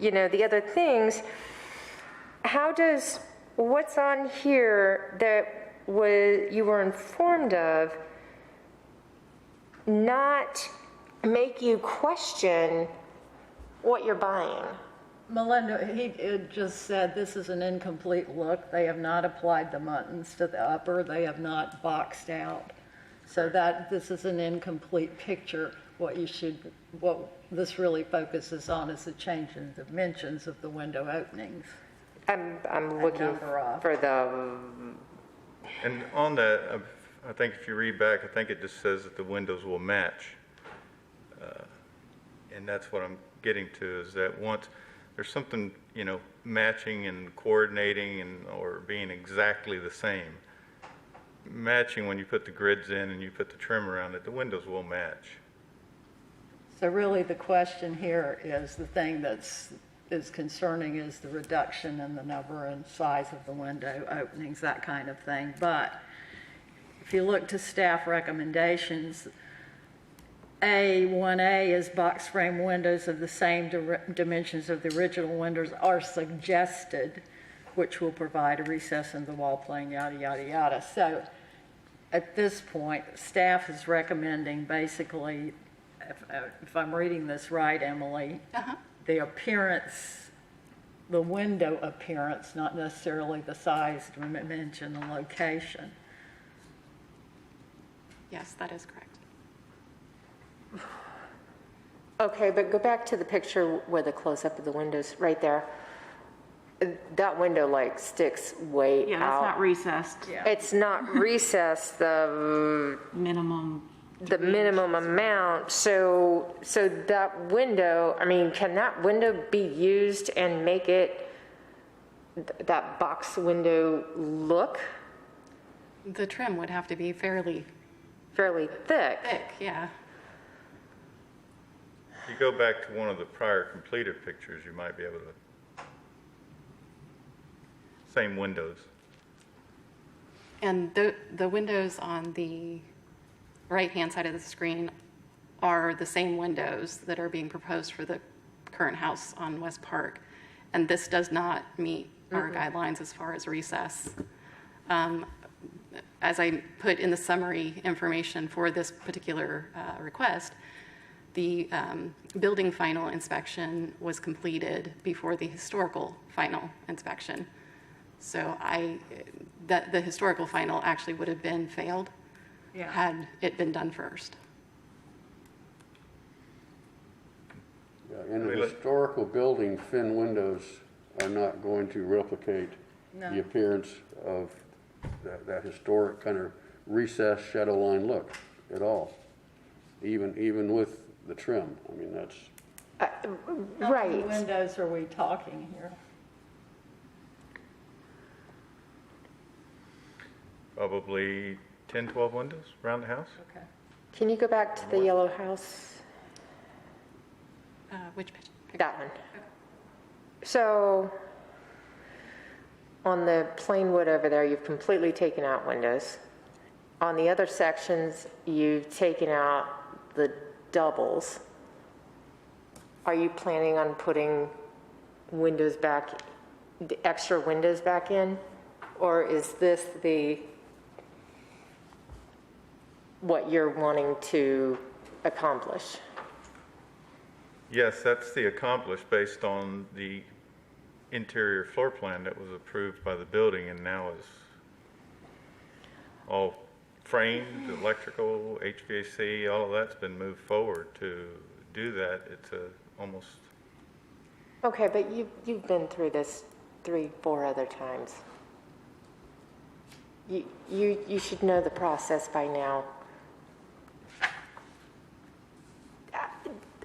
you know, the other things. How does what's on here that you were informed of not make you question what you're buying? Melinda, it just said this is an incomplete look. They have not applied the muttons to the upper. They have not boxed out. So that this is an incomplete picture. What this really focuses on is the change in dimensions of the window openings. I'm looking for the. And on that, I think if you read back, I think it just says that the windows will match. And that's what I'm getting to, is that once there's something, you know, matching and coordinating or being exactly the same. Matching, when you put the grids in and you put the trim around it, the windows will match. So really the question here is, the thing is concerning is the reduction in the number and size of the window openings, that kind of thing. But if you look to staff recommendations, 1A is box frame windows of the same dimensions of the original windows are suggested, which will provide a recess in the wall plane, yada, yada, yada. So at this point, staff is recommending basically, if I'm reading this right, Emily, the appearance, the window appearance, not necessarily the size, dimension, and location. Yes, that is correct. Okay, but go back to the picture where the close-up of the windows, right there. That window like sticks way out. Yeah, that's not recessed. Yeah. It's not recessed, the Minimum. minimum amount. So that window, I mean, can that window be used and make it that box window look? The trim would have to be fairly thick. yeah. If you go back to one of the prior completed pictures, you might be able to, same windows. And the windows on the right-hand side of the screen are the same windows that are being proposed for the current house on West Park. And this does not meet our guidelines as far as recess. As I put in the summary information for this particular request, the building final inspection was completed before the historical final inspection. So the historical final actually would have been failed had it been done first. Yeah, in a historical building, fin windows are not going to replicate the appearance of that historic kind of recessed shadow line look at all, even with the trim. I mean, that's... How many Right. windows are we talking here? Probably 10, 12 windows around the house. Okay. Can you go back to the yellow house? Which picture? That one. So on the plain wood over there, you've completely taken out windows. On the other sections, you've taken out the doubles. Are you planning on putting windows back, the extra windows back in? Or is this what you're wanting to accomplish? Yes, that's the accomplished based on the interior floor plan that was approved by the building and now is all framed, electrical, HVAC, all of that's been moved forward to do that. It's almost... Okay, but you've been through this 3-4 other times. You should know the process by now.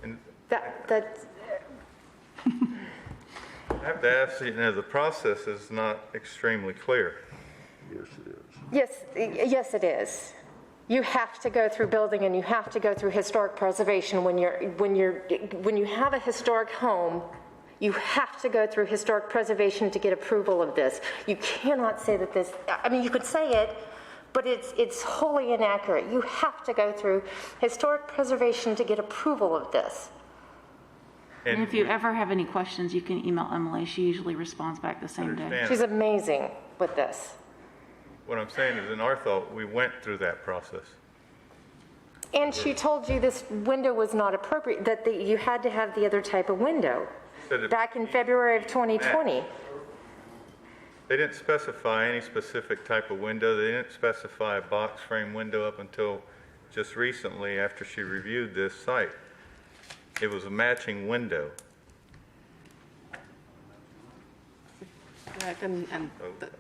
And That's, I have to ask you, the process is not extremely clear. yes, it is. You have to go through building and you have to go through historic preservation when you have a historic home. You have to go through historic preservation to get approval of this. You cannot say that this, I mean, you could say it, but it's wholly inaccurate. You have to go through historic preservation to get approval of this. And if you ever have any questions, you can email Emily. She usually responds back the same day. Understand. She's amazing with this. What I'm saying is, in our thought, we went through that process. And she told you this window was not appropriate, that you had to have the other type of window back in February of 2020. They didn't specify any specific type of window. They didn't specify a box frame window up until just recently after she reviewed this site. It was a matching window. Correct, and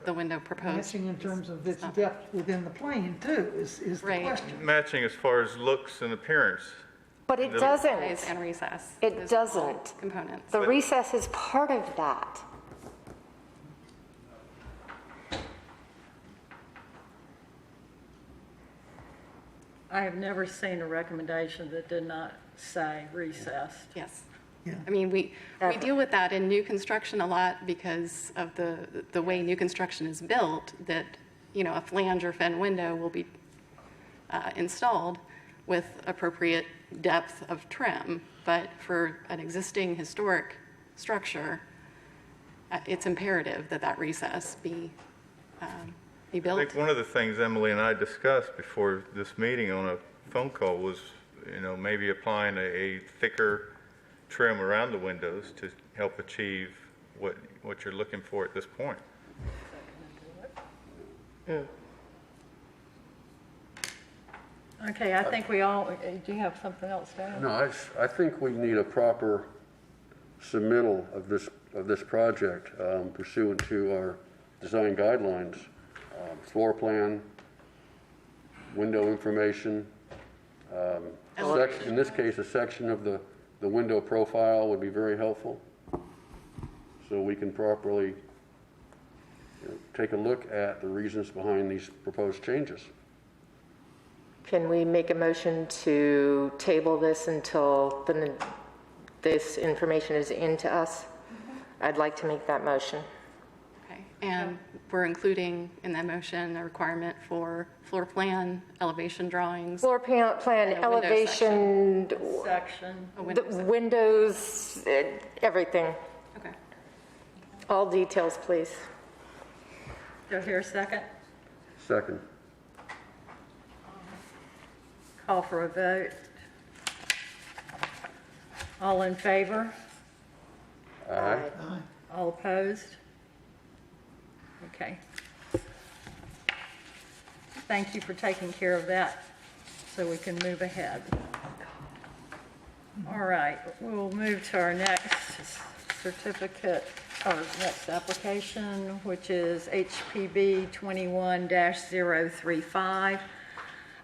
the window proposed. Matching in terms of its depth within the plane too, is the Right. question. Matching as far as looks and appearance. But it The- Size doesn't. and recess. It Those are all doesn't. Components. The recess is part of that. I have never seen a recommendation that did not say recessed. Yes. Yeah. I mean, we deal with that in new construction a lot because of the way new construction is built, that, you know, a flange or fen window will be installed with appropriate depth of trim. But for an existing historic structure, it's imperative that that recess be I built. think one of the things Emily and I discussed before this meeting on a phone call was, maybe applying a thicker trim around the windows to help achieve what you're looking for at this point. Okay, I think we all, do you have something else to add? No, I think we need a proper submittal of this project pursuant to our design guidelines, floor plan, window information. In this case, a section of the window profile would be very helpful, so we can properly take a look at the reasons behind these proposed changes. Can we make a motion to table this until this information is into us? I'd like to make that motion. Okay. And we're including in that motion a requirement for floor plan, elevation drawings. Floor plan, And a window elevation, Section. A the window section. windows, everything. Okay. All details, please. Do I hear a second? Second. Call for a vote. All in favor? Aye. All opposed? Okay. Thank you for taking care of that, so we can move ahead. All right, we'll move to our next certificate, or next application, which is HPB 21-035,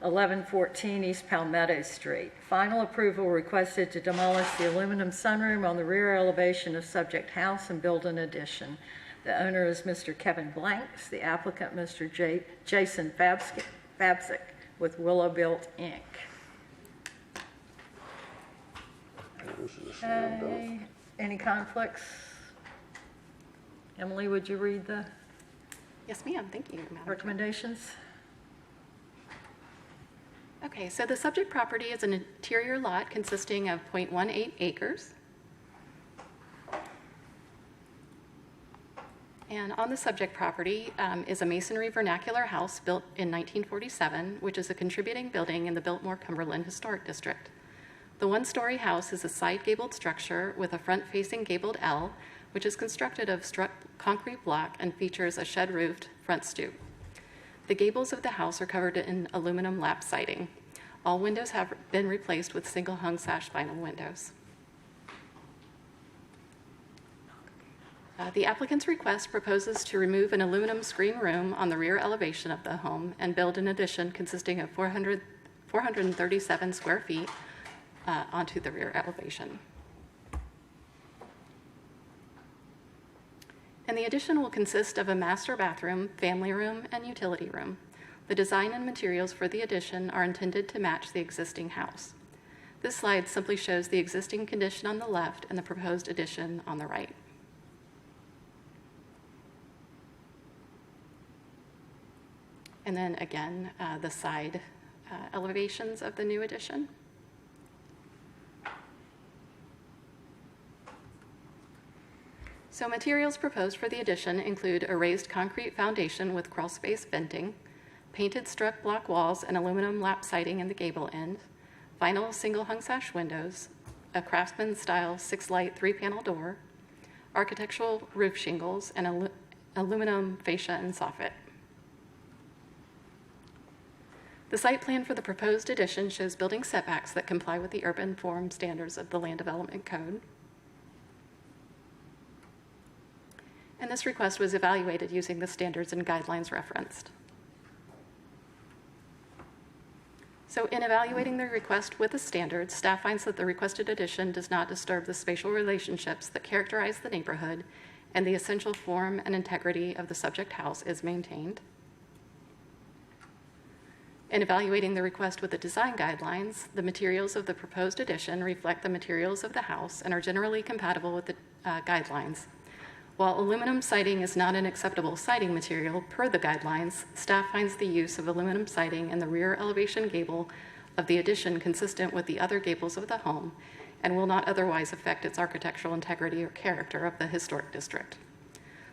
1114 East Palmetto Street. Final approval requested to demolish the aluminum sunroom on the rear elevation of subject house and build an addition. The owner is Mr. Kevin Blanks, the applicant Mr. Jason Fabsick with Willow Built, Inc. Okay, any conflicts? Emily, would you read the Yes, ma'am. Thank you, Madam Chair. recommendations? Okay, so the subject property is an interior lot consisting of 0.18 acres. And on the subject property is a masonry vernacular house built in 1947, which is a contributing building in the Biltmore Cumberland Historic District. The one-story house is a side-gabled structure with a front-facing gabled L, which is constructed of struck concrete block and features a shed-roofed front stoop. The gables of the house are covered in aluminum lap siding. All windows have been replaced with single hung sash vinyl windows. The applicant's request proposes to remove an aluminum screen room on the rear elevation of the home and build an addition consisting of 437 square feet onto the rear elevation. And the addition will consist of a master bathroom, family room, and utility room. The design and materials for the addition are intended to match the existing house. This slide simply shows the existing condition on the left and the proposed addition on the right. And then again, the side elevations of the new addition. So materials proposed for the addition include a raised concrete foundation with crawl space venting, painted struck block walls and aluminum lap siding in the gable end, vinyl single hung sash windows, a craftsman style 6-light 3-panel door, architectural roof shingles, and aluminum fascia and soffit. The site plan for the proposed addition shows building setbacks that comply with the urban form standards of the Land Development Code. And this request was evaluated using the standards and guidelines referenced. So in evaluating the request with the standards, staff finds that the requested addition does not disturb the spatial relationships that characterize the neighborhood, and the essential form and integrity of the subject house is maintained. In evaluating the request with the design guidelines, the materials of the proposed addition reflect the materials of the house and are generally compatible with the guidelines. While aluminum siding is not an acceptable siding material per the guidelines, staff finds the use of aluminum siding in the rear elevation gable of the addition consistent with the other gables of the home and will not otherwise affect its architectural integrity or character of the historic district.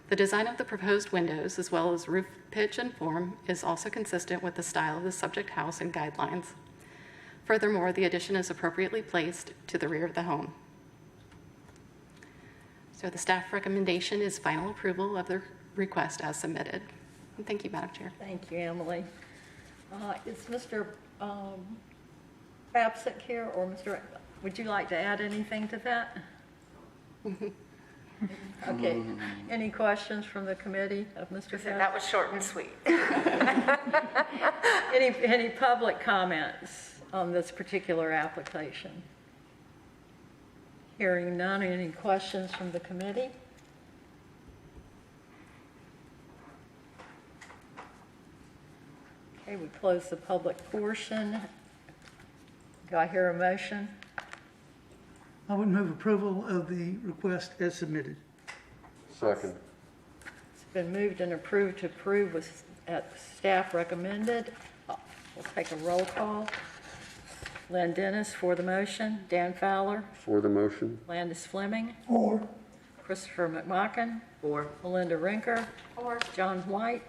The design of the proposed windows, as well as roof pitch and form, is also consistent with the style of the subject house and guidelines. Furthermore, the addition is appropriately placed to the rear of the home. So the staff recommendation is final approval of the request as submitted. And thank you, Madam Chair. Thank you, Emily. Is Mr. Babsick here, or would you like to add anything to that? Okay. Any questions from the committee of Mr. Babsick? That was short and sweet. Any public comments on this particular application? Hearing none, any questions from the committee? Okay, we close the public portion. Do I hear a motion? I would move approval of the request as submitted. Second. It's been moved and approved to approve with staff recommended. We'll take a roll call. Len Dennis for the motion. Dan Fowler. For the motion. Landis Fleming. Or Christopher McMacken. For. Melinda Rinker. For. John White.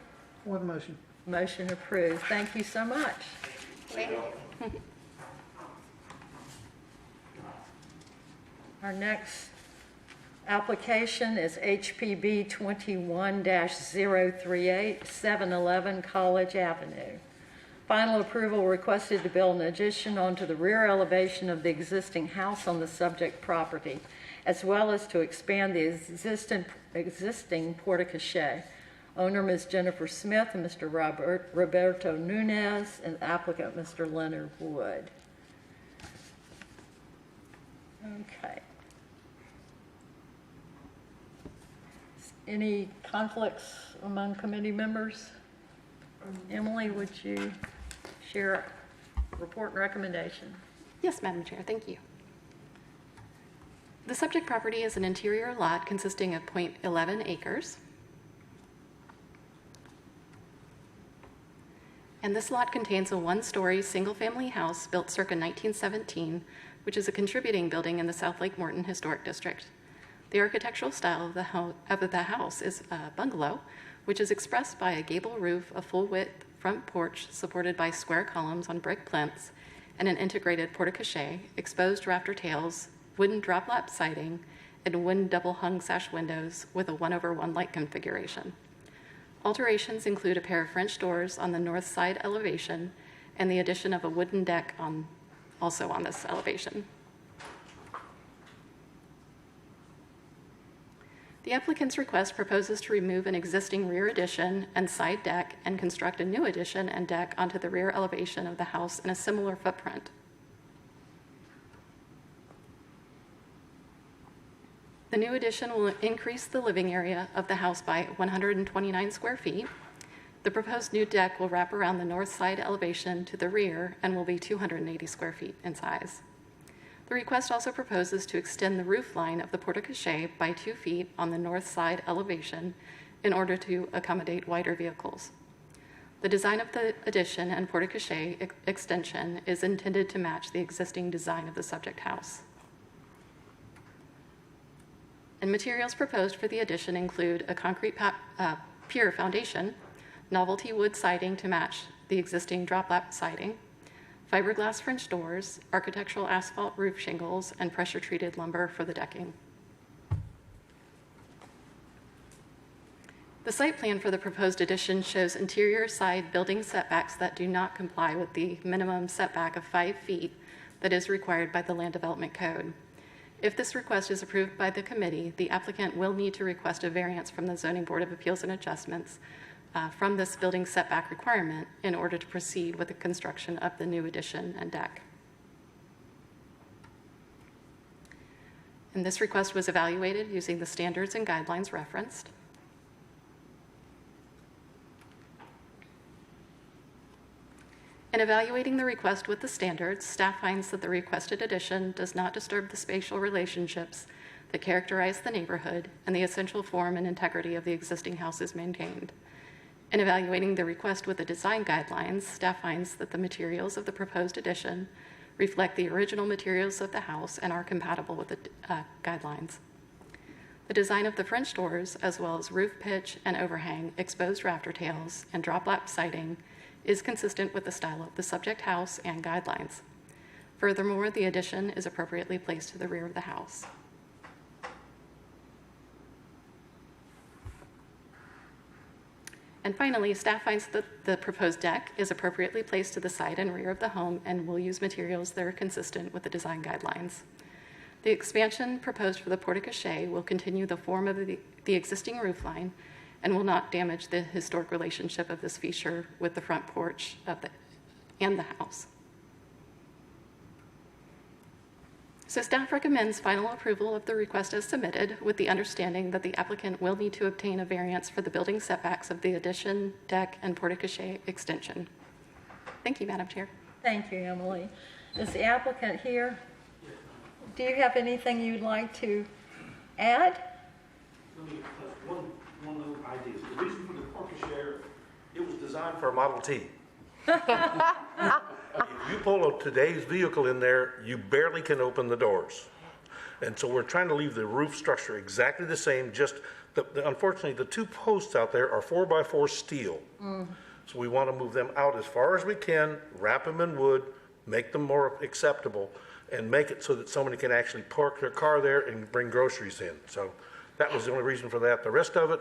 For the motion. Motion approved. Thank you so much. Thank you. Our next application is HPB 21-038, 711 College Avenue. Final approval requested to build an addition onto the rear elevation of the existing house on the subject property, as well as to expand the existing porte-cochere. Owner Ms. Jennifer Smith and Mr. Roberto Nunez, and applicant Mr. Leonard Wood. Okay. Any conflicts among committee members? Emily, would you share a report and recommendation? Yes, Madam Chair, thank you. The subject property is an interior lot consisting of 0.11 acres. And this lot contains a one-story single-family house built circa 1917, which is a contributing building in the South Lake Morton Historic District. The architectural style of the house is a bungalow, which is expressed by a gable roof, a full-width front porch supported by square columns on brick plinths, and an integrated porte-cochere, exposed rafter tails, wooden drop-lap siding, and wooden double-hung sash windows with a 1/1 light configuration. Alterations include a pair of French doors on the north side elevation and the addition of a wooden deck also on this elevation. The applicant's request proposes to remove an existing rear addition and side deck and construct a new addition and deck onto the rear elevation of the house in a similar footprint. The new addition will increase the living area of the house by 129 square feet. The proposed new deck will wrap around the north side elevation to the rear and will be 280 square feet in size. The request also proposes to extend the roof line of the porte-cochere by 2 feet on the north side elevation in order to accommodate wider vehicles. The design of the addition and porte-cochere extension is intended to match the existing design of the subject house. And materials proposed for the addition include a concrete pier foundation, novelty wood siding to match the existing drop-lap siding, fiberglass French doors, architectural asphalt roof shingles, and pressure-treated lumber for the decking. The site plan for the proposed addition shows interior side building setbacks that do not comply with the minimum setback of 5 feet that is required by the Land Development Code. If this request is approved by the committee, the applicant will need to request a variance from the Zoning Board of Appeals and Adjustments from this building setback requirement in order to proceed with the construction of the new addition and deck. And this request was evaluated using the standards and guidelines referenced. In evaluating the request with the standards, staff finds that the requested addition does not disturb the spatial relationships that characterize the neighborhood, and the essential form and integrity of the existing house is maintained. In evaluating the request with the design guidelines, staff finds that the materials of the proposed addition reflect the original materials of the house and are compatible with the guidelines. The design of the French doors, as well as roof pitch and overhang, exposed rafter tails, and drop-lap siding, is consistent with the style of the subject house and guidelines. Furthermore, the addition is appropriately placed to the rear of the house. And finally, staff finds that the proposed deck is appropriately placed to the side and rear of the home and will use materials that are consistent with the design guidelines. The expansion proposed for the porte-cochere will continue the form of the existing roofline and will not damage the historic relationship of this feature with the front porch and the house. So staff recommends final approval of the request as submitted, with the understanding that the applicant will need to obtain a variance for the building setbacks of the addition, deck, and porte-cochere extension. Thank you, Madam Chair. Thank you, Emily. Is the applicant here? Do you have anything you'd like to add? One little idea. The reason for the porte-cochere, it was designed for a Model T. If you pull today's vehicle in there, you barely can open the doors. And so we're trying to leave the roof structure exactly the same, just unfortunately the two posts out there are 4x4 steel. So we want to move them out as far as we can, wrap them in wood, make them more acceptable, and make it so that somebody can actually park their car there and bring groceries in. So that was the only reason for that. The rest of it,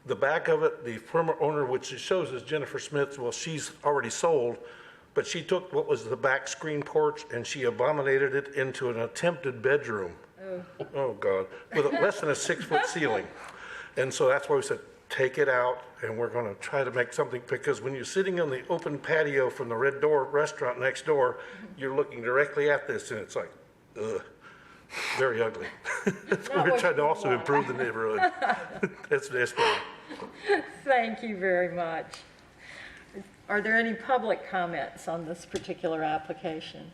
the back of it, the former owner, which it shows is Jennifer Smith, well, she's already sold, but she took what was the back screen porch and she abominated it into an attempted bedroom. Oh God, with less than a 6-foot ceiling. And so that's why we said, take it out, and we're gonna try to make something, because when you're sitting on the open patio from the Red Door restaurant next door, you're looking directly at this and it's like, ugh. Very ugly. So we're trying to also improve the neighborhood. That's fine. Thank you very much. Are there any public comments on this particular application?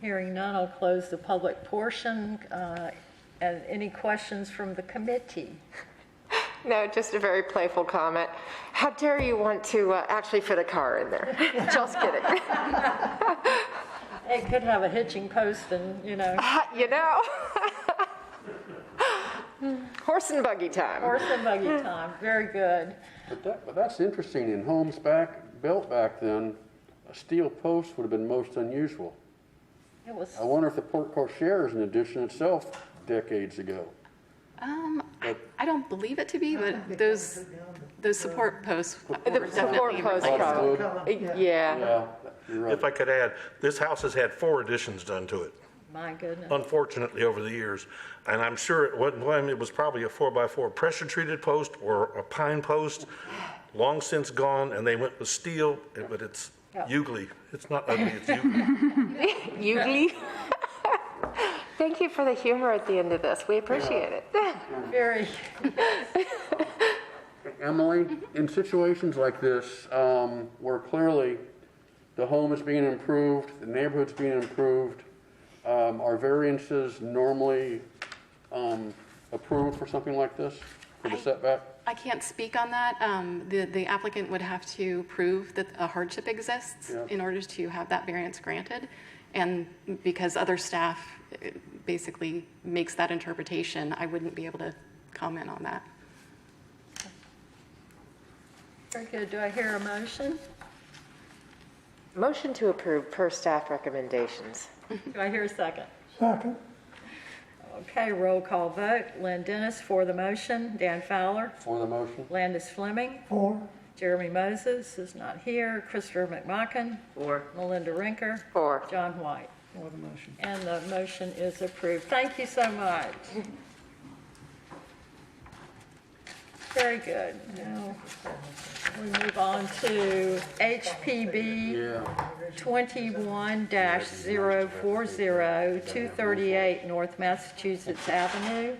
Hearing none, I'll close the public portion. And any questions from the committee? No, just a very playful comment. How dare you want to actually fit a car in there? Just kidding. It could have a hitching post and, Horse and buggy time. Horse and buggy time. Very good. But that's interesting. In homes built back then, a steel post would have been most unusual. It was. I wonder if the porte-cochere is an addition itself decades ago. I don't believe it to be, but those support posts were The support definitely post replaced. probably. Yeah. You're right. If I could add, this house has had 4 additions done to it. My goodness. unfortunately, over the years. And I'm sure at one time it was probably a 4x4 pressure-treated post or a pine post, long since gone, and they went with steel, but it's Yep. ugly. It's not ugly, it's ugly. Ugly. Thank you for the humor at the end of this. We appreciate it. Very, Emily, in situations like this, where clearly the home is being improved, the neighborhood's being improved, are variances normally approved for something like this, for the setback? I can't speak on that. The applicant would have to prove that a hardship exists Yeah. in order to have that variance granted. And because other staff basically makes that interpretation, I wouldn't be able to comment on that. very good. Do I hear a motion? Motion to approve per staff recommendations. Do I hear a second? Second. Okay, roll call vote. Lynn Dennis for the motion. Dan Fowler. For the motion? Landis Fleming. 4. Jeremy Moses is not here. Christopher McMacken. Or Melinda Rinker. 4. John White. For the motion. And the motion is approved. Thank you so much. Very good. Now, we move on to HPB Yeah. 21-040, 238 North Massachusetts Avenue.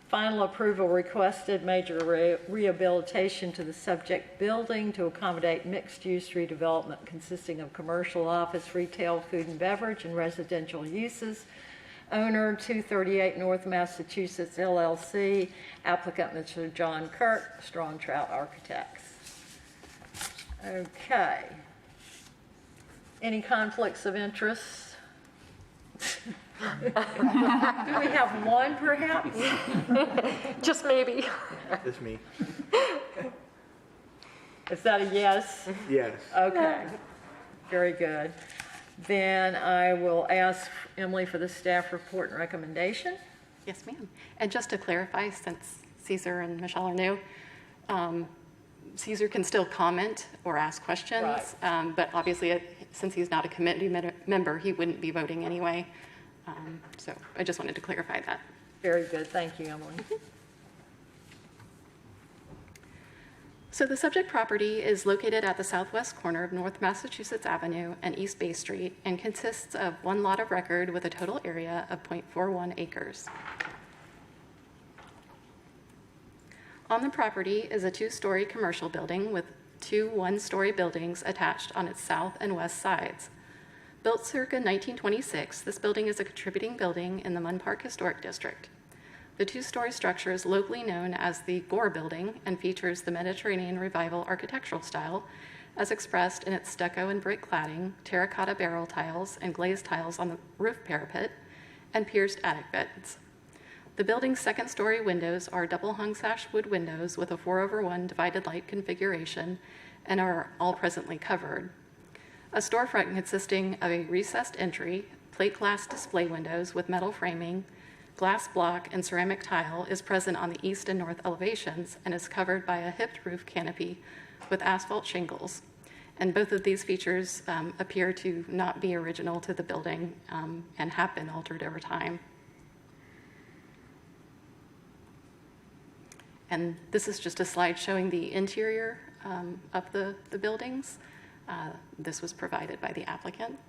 Final approval requested, major rehabilitation to the subject building to accommodate mixed-use redevelopment consisting of commercial, office, retail, food and beverage, and residential uses. Owner, 238 North Massachusetts LLC. Applicant, Mr. John Kirk, Strong Trout Architects. Okay. Any conflicts of interest? Do we have one, perhaps? Just maybe. it's me. Is that a yes? Yes. Okay, very good. Then I will ask Emily for the staff report and recommendation. Yes, ma'am. And just to clarify, since Cesar and Michelle are new, Cesar can still comment or ask questions, but obviously, since he's not a committee member, he wouldn't be voting anyway. So I just wanted to clarify that. Very good, thank you, Emily. So the subject property is located at the southwest corner of North Massachusetts Avenue and East Bay Street and consists of one lot of record with a total area of 0.41 acres. On the property is a 2-story commercial building with 2 one-story buildings attached on its south and west sides. Built circa 1926, this building is a contributing building in the Munn Park Historic District. The 2-story structure is locally known as the Gore Building and features the Mediterranean Revival architectural style as expressed in its stucco and brick cladding, terracotta barrel tiles, and glazed tiles on the roof parapet, and pierced attic vents. The building's second-story windows are double-hung sash wood windows with a 4/1 divided light configuration and are all presently covered. A storefront consisting of a recessed entry, plate glass display windows with metal framing, glass block, and ceramic tile is present on the east and north elevations and is covered by a hipped roof canopy with asphalt shingles. And both of these features appear to not be original to the building and have been altered over time. And this is just a slide showing the interior of the buildings. This was provided by the applicant.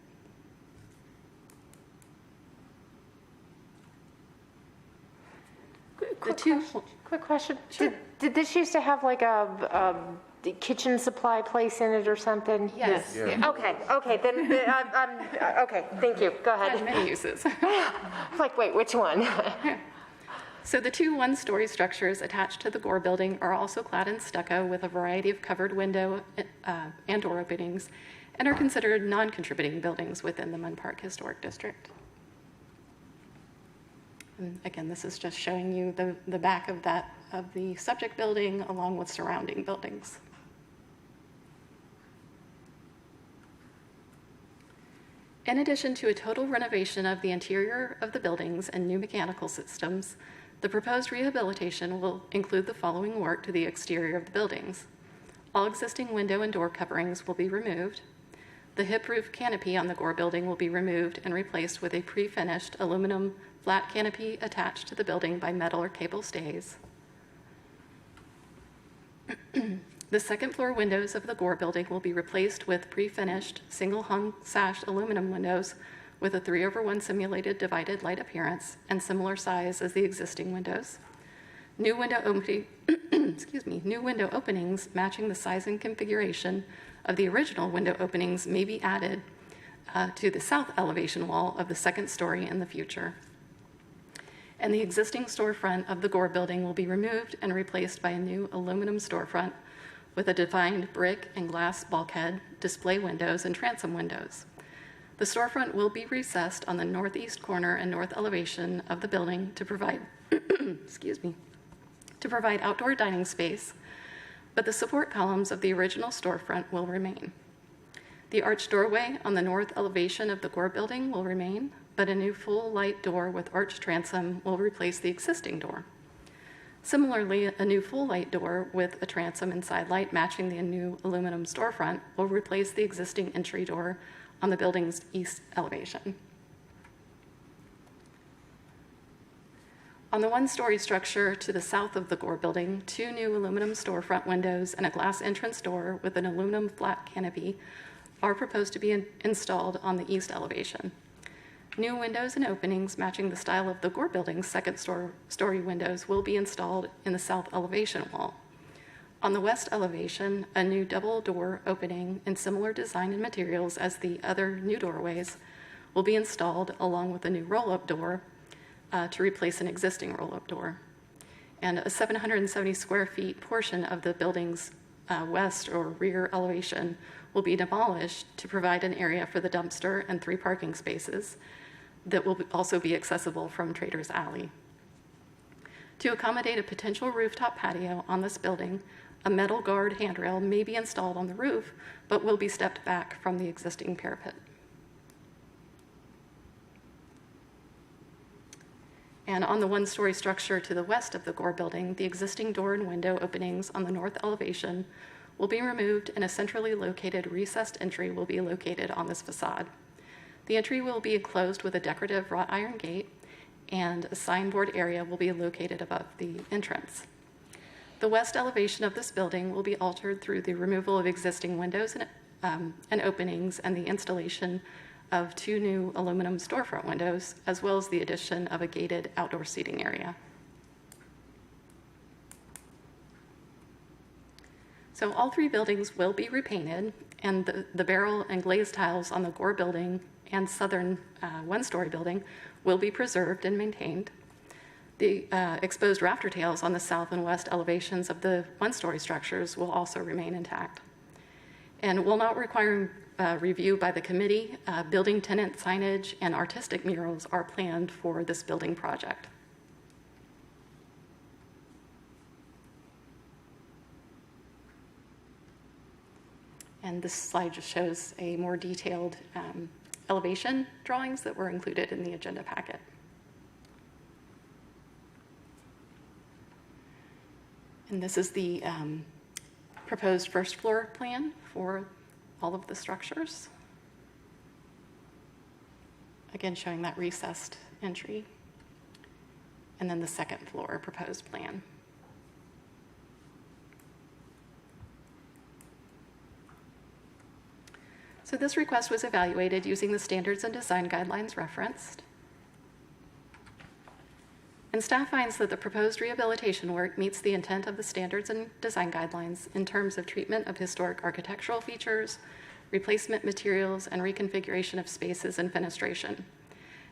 Quick question. Sure. Did this used to have like a kitchen supply place in it or something? Yes. Yeah. Okay, then, okay, thank you. Go Had ahead. many uses. Like, wait, which one? So the 2 one-story structures attached to the Gore Building are also clad in stucco with a variety of covered window and door openings and are considered non-contributing buildings within the Munn Park Historic District. And again, this is just showing you the back of the subject building along with surrounding buildings. In addition to a total renovation of the interior of the buildings and new mechanical systems, the proposed rehabilitation will include the following work to the exterior of the buildings. All existing window and door coverings will be removed. The hip roof canopy on the Gore building will be removed and replaced with a pre-finished aluminum flat canopy attached to the building by metal or cable stays. The second floor windows of the Gore building will be replaced with pre-finished single-hung sashed aluminum windows with a 3/1 simulated divided light appearance and similar size as the existing windows. New window openings matching the size and configuration of the original window openings may be added to the south elevation wall of the second story in the future. And the existing storefront of the Gore building will be removed and replaced by a new aluminum storefront with a defined brick and glass bulkhead, display windows, and transom windows. The storefront will be recessed on the northeast corner and north elevation of the building to provide, to provide outdoor dining space, but the support columns of the original storefront will remain. The arched doorway on the north elevation of the Gore building will remain, but a new full light door with arched transom will replace the existing door. Similarly, a new full light door with a transom and side light matching the new aluminum storefront will replace the existing entry door on the building's east elevation. On the one-story structure to the south of the Gore building, 2 new aluminum storefront windows and a glass entrance door with an aluminum flat canopy are proposed to be installed on the east elevation. New windows and openings matching the style of the Gore building's second story windows will be installed in the south elevation wall. On the west elevation, a new double door opening in similar design and materials as the other new doorways will be installed along with a new roll-up door to replace an existing roll-up door. And a 770 square feet portion of the building's west or rear elevation will be demolished to provide an area for the dumpster and 3 parking spaces that will also be accessible from Trader's Alley. To accommodate a potential rooftop patio on this building, a metal guard handrail may be installed on the roof, but will be stepped back from the existing parapet. And on the one-story structure to the west of the Gore building, the existing door and window openings on the north elevation will be removed and a centrally located recessed entry will be located on this facade. The entry will be enclosed with a decorative wrought iron gate and a signboard area will be located above the entrance. The west elevation of this building will be altered through the removal of existing windows and openings and the installation of 2 new aluminum storefront windows, as well as the addition of a gated outdoor seating area. So all 3 buildings will be repainted, and the barrel and glazed tiles on the Gore building and southern one-story building will be preserved and maintained. The exposed rafter tails on the south and west elevations of the one-story structures will also remain intact. And will not require review by the committee, building tenant signage and artistic murals are planned for this building project. And this slide just shows a more detailed elevation drawings that were included in the agenda packet. And this is the proposed first floor plan for all of the structures. Again, showing that recessed entry. And then the second floor proposed plan. So this request was evaluated using the standards and design guidelines referenced. And staff finds that the proposed rehabilitation work meets the intent of the standards and design guidelines in terms of treatment of historic architectural features, replacement materials, and reconfiguration of spaces and fenestration.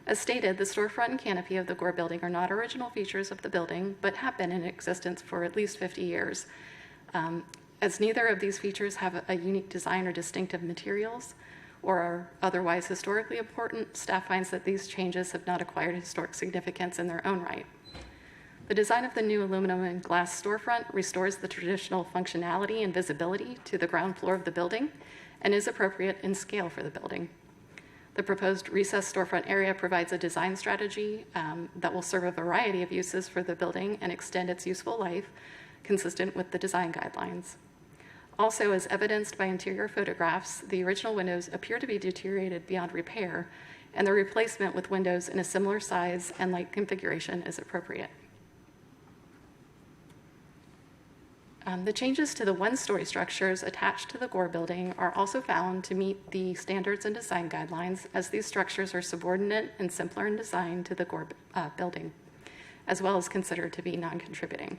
As stated, the storefront and canopy of the Gore building are not original features of the building, but have been in existence for at least 50 years. As neither of these features have a unique design or distinctive materials or are otherwise historically important, staff finds that these changes have not acquired historic significance in their own right. The design of the new aluminum and glass storefront restores the traditional functionality and visibility to the ground floor of the building and is appropriate in scale for the building. The proposed recessed storefront area provides a design strategy that will serve a variety of uses for the building and extend its useful life consistent with the design guidelines. Also, as evidenced by interior photographs, the original windows appear to be deteriorated beyond repair, and the replacement with windows in a similar size and light configuration is appropriate. The changes to the one-story structures attached to the Gore building are also found to meet the standards and design guidelines, as these structures are subordinate and simpler in design to the Gore building, as well as considered to be non-contributing.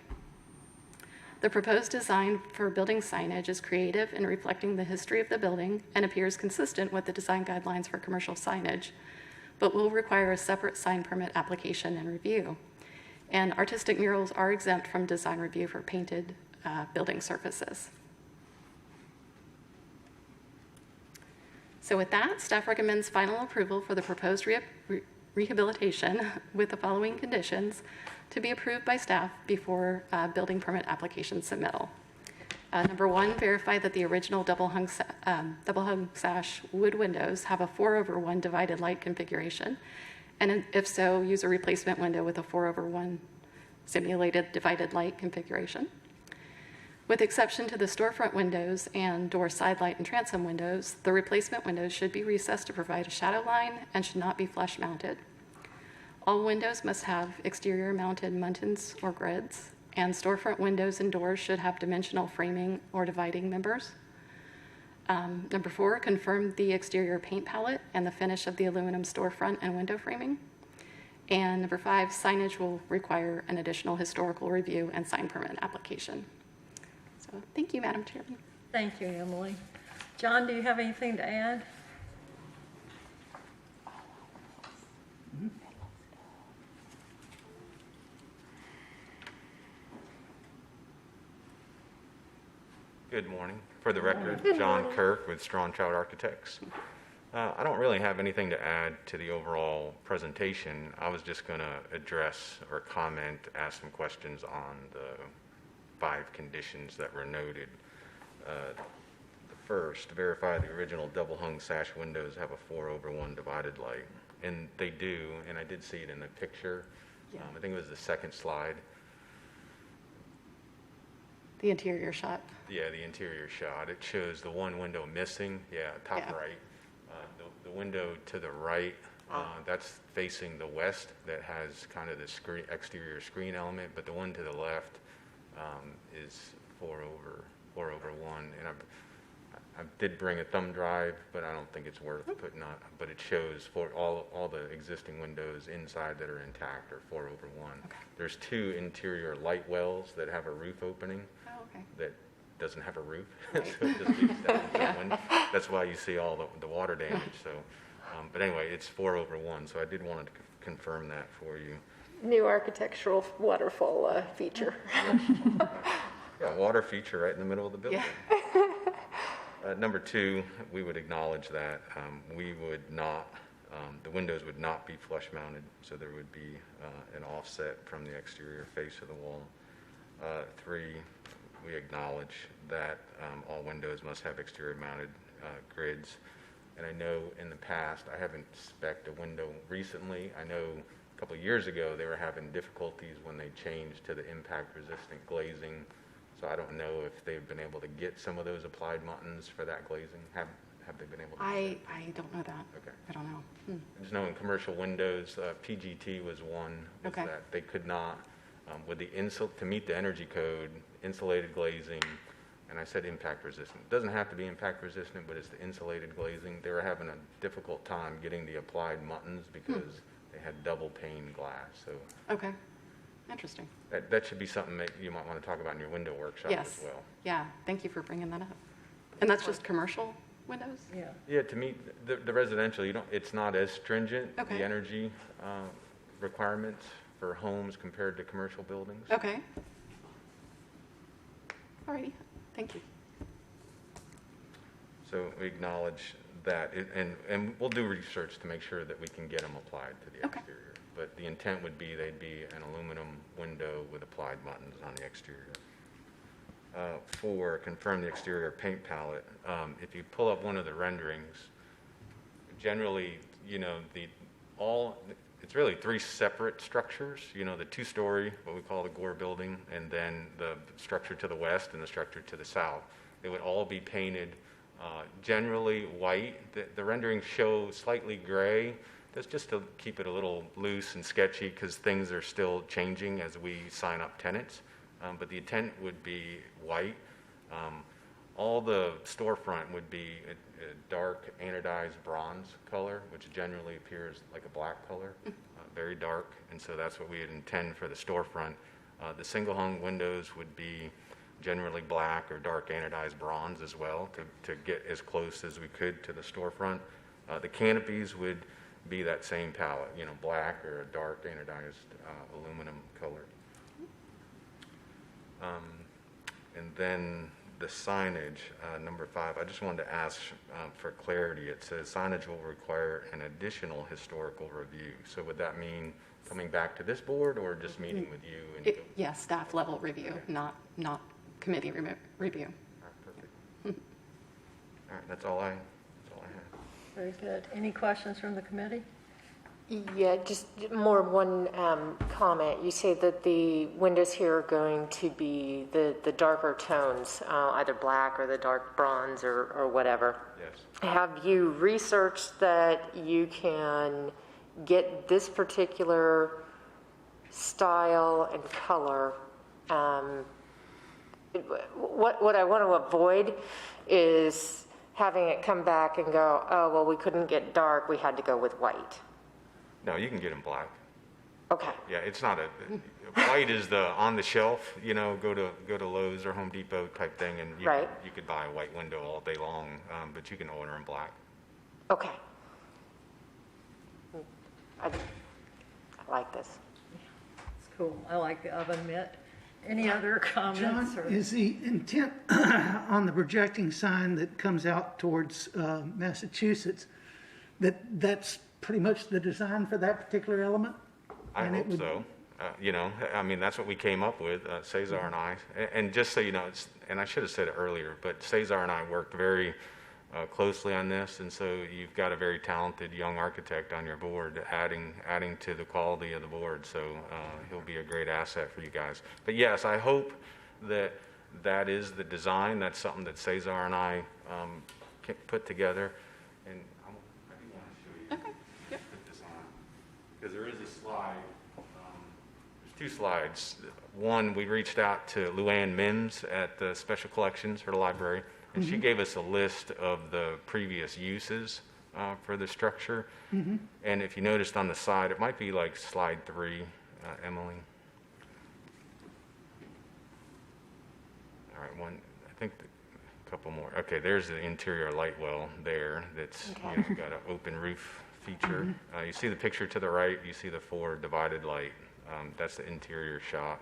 The proposed design for building signage is creative in reflecting the history of the building and appears consistent with the design guidelines for commercial signage, but will require a separate sign permit application and review. And artistic murals are exempt from design review for painted building surfaces. So with that, staff recommends final approval for the proposed rehabilitation with the following conditions to be approved by staff before building permit application submittal. Number one, verify that the original double hung sash wood windows have a 4/1 divided light configuration, and if so, use a replacement window with a 4/1 simulated divided light configuration. With exception to the storefront windows and door side light and transom windows, the replacement windows should be recessed to provide a shadow line and should not be flush mounted. All windows must have exterior mounted muntins or grids, and storefront windows and doors should have dimensional framing or dividing members. Number four, confirm the exterior paint palette and the finish of the aluminum storefront and window framing. And number five, signage will require an additional historical review and sign permit application. So thank you, Madam Chairman. Thank you, Emily. John, do you have anything to add? Good morning. For the record, John Kirk with Strawn Child Architects. I don't really have anything to add to the overall presentation. I was just going to address or comment, ask some questions on the 5 conditions that were noted. The first, verify the original double hung sash windows have a 4/1 divided light. And they do, and I did see it in the picture. I think it was the second slide. The interior shot. Yeah, the interior shot. It shows the one window missing. Yeah, top right. The window to the right, that's facing the west. That has kind of the exterior screen element, but the one to the left is 4/1. And I did bring a thumb drive, but I don't think it's worth putting on. But it shows for all the existing windows inside that are intact are 4/1. Okay. There's 2 interior light wells that have a roof opening. Oh, okay. That doesn't have a roof, so it just leaks down to the window. That's why you see all the water damage. So, but anyway, it's 4/1. So I did want to confirm that for you. New architectural waterfall feature. Yeah, water feature right in the middle of the building. Yeah. Number 2, we would acknowledge that we would not, the windows would not be flush mounted, so there would be an offset from the exterior face of the wall. 3, we acknowledge that all windows must have exterior mounted grids. And I know in the past, I haven't spec'd a window recently. I know a couple of years ago they were having difficulties when they changed to the impact resistant glazing. So I don't know if they've been able to get some of those applied muntins for that glazing. Have they been able to? I don't know that. Okay. I don't know. I just know in commercial windows, PGT was one, was Okay. that they could not, with the to meet the energy code, insulated glazing, and I said impact resistant. It doesn't have to be impact resistant, but it's the insulated glazing. They were having a difficult time getting the applied muntins because they had double pane glass. So Okay. Interesting. that should be something that you might want to talk about in your window workshop Yes. as well. Yeah. Thank you for bringing that up. And that's just commercial windows? Yeah. Yeah, to meet the residential, it's not as stringent, Okay. the energy requirements for homes compared to commercial buildings. Okay. Alrighty. Thank you. So we acknowledge that, and we'll do research to make sure that we can get them applied to the Okay. exterior. But the intent would be they'd be an aluminum window with applied buttons on the exterior. 4, confirm the exterior paint palette. If you pull up one of the renderings, generally, it's really 3 separate structures. The 2-story, what we call the Gore building, and then the structure to the west and the structure to the south. They would all be painted generally white. The renderings show slightly gray. That's just to keep it a little loose and sketchy because things are still changing as we sign up tenants. But the intent would be white. All the storefront would be a dark anodized bronze color, which generally appears like a black color, very dark. And so that's what we would intend for the storefront. The single hung windows would be generally black or dark anodized bronze as well to get as close as we could to the storefront. The canopies would be that same palette, black or a dark anodized aluminum color. And then the signage, number 5, I just wanted to ask for clarity. It says signage will require an additional historical review. So would that mean coming back to this board or just meeting with you? And Yes, staff level review, not committee review. All right, perfect. All right, that's all I have. Very good. Any questions from the committee? Yeah, just more one comment. You say that the windows here are going to be the darker tones, either black or the dark bronze or whatever. Yes. Have you researched that you can get this particular style and color? What I want to avoid is having it come back and go, oh, well, we couldn't get dark, we had to go with white. No, you can get them black. Okay. Yeah, it's not white is the on the shelf, go to Lowe's or Home Depot type thing, and you could buy a white window all day long, but you can order them black. Okay. I like this. It's cool. I like the oven mitt. Any other comments? John, is the intent on the projecting sign that comes out towards Massachusetts, that's pretty much the design for that particular element? I hope so. That's what we came up with, Cesar and I. And just so you know, and I should have said it earlier, but Cesar and I worked very closely on this, and so you've got a very talented young architect on your board adding to the quality of the board, so he'll be a great asset for you guys. But yes, I hope that is the design. That's something that Cesar and I put together, and I do want to show you. Okay. Yep. Put this on, because there is a slide. There's 2 slides. One, we reached out to Luann Mims at the Special Collections, her library, and she gave us a list of the previous uses for the structure. And if you noticed on the side, it might be like slide 3, Emily. All right, I think a couple more. Okay, there's the interior light well there that's got an open roof feature. You see the picture to the right, you see the 4 divided light. That's the interior shot.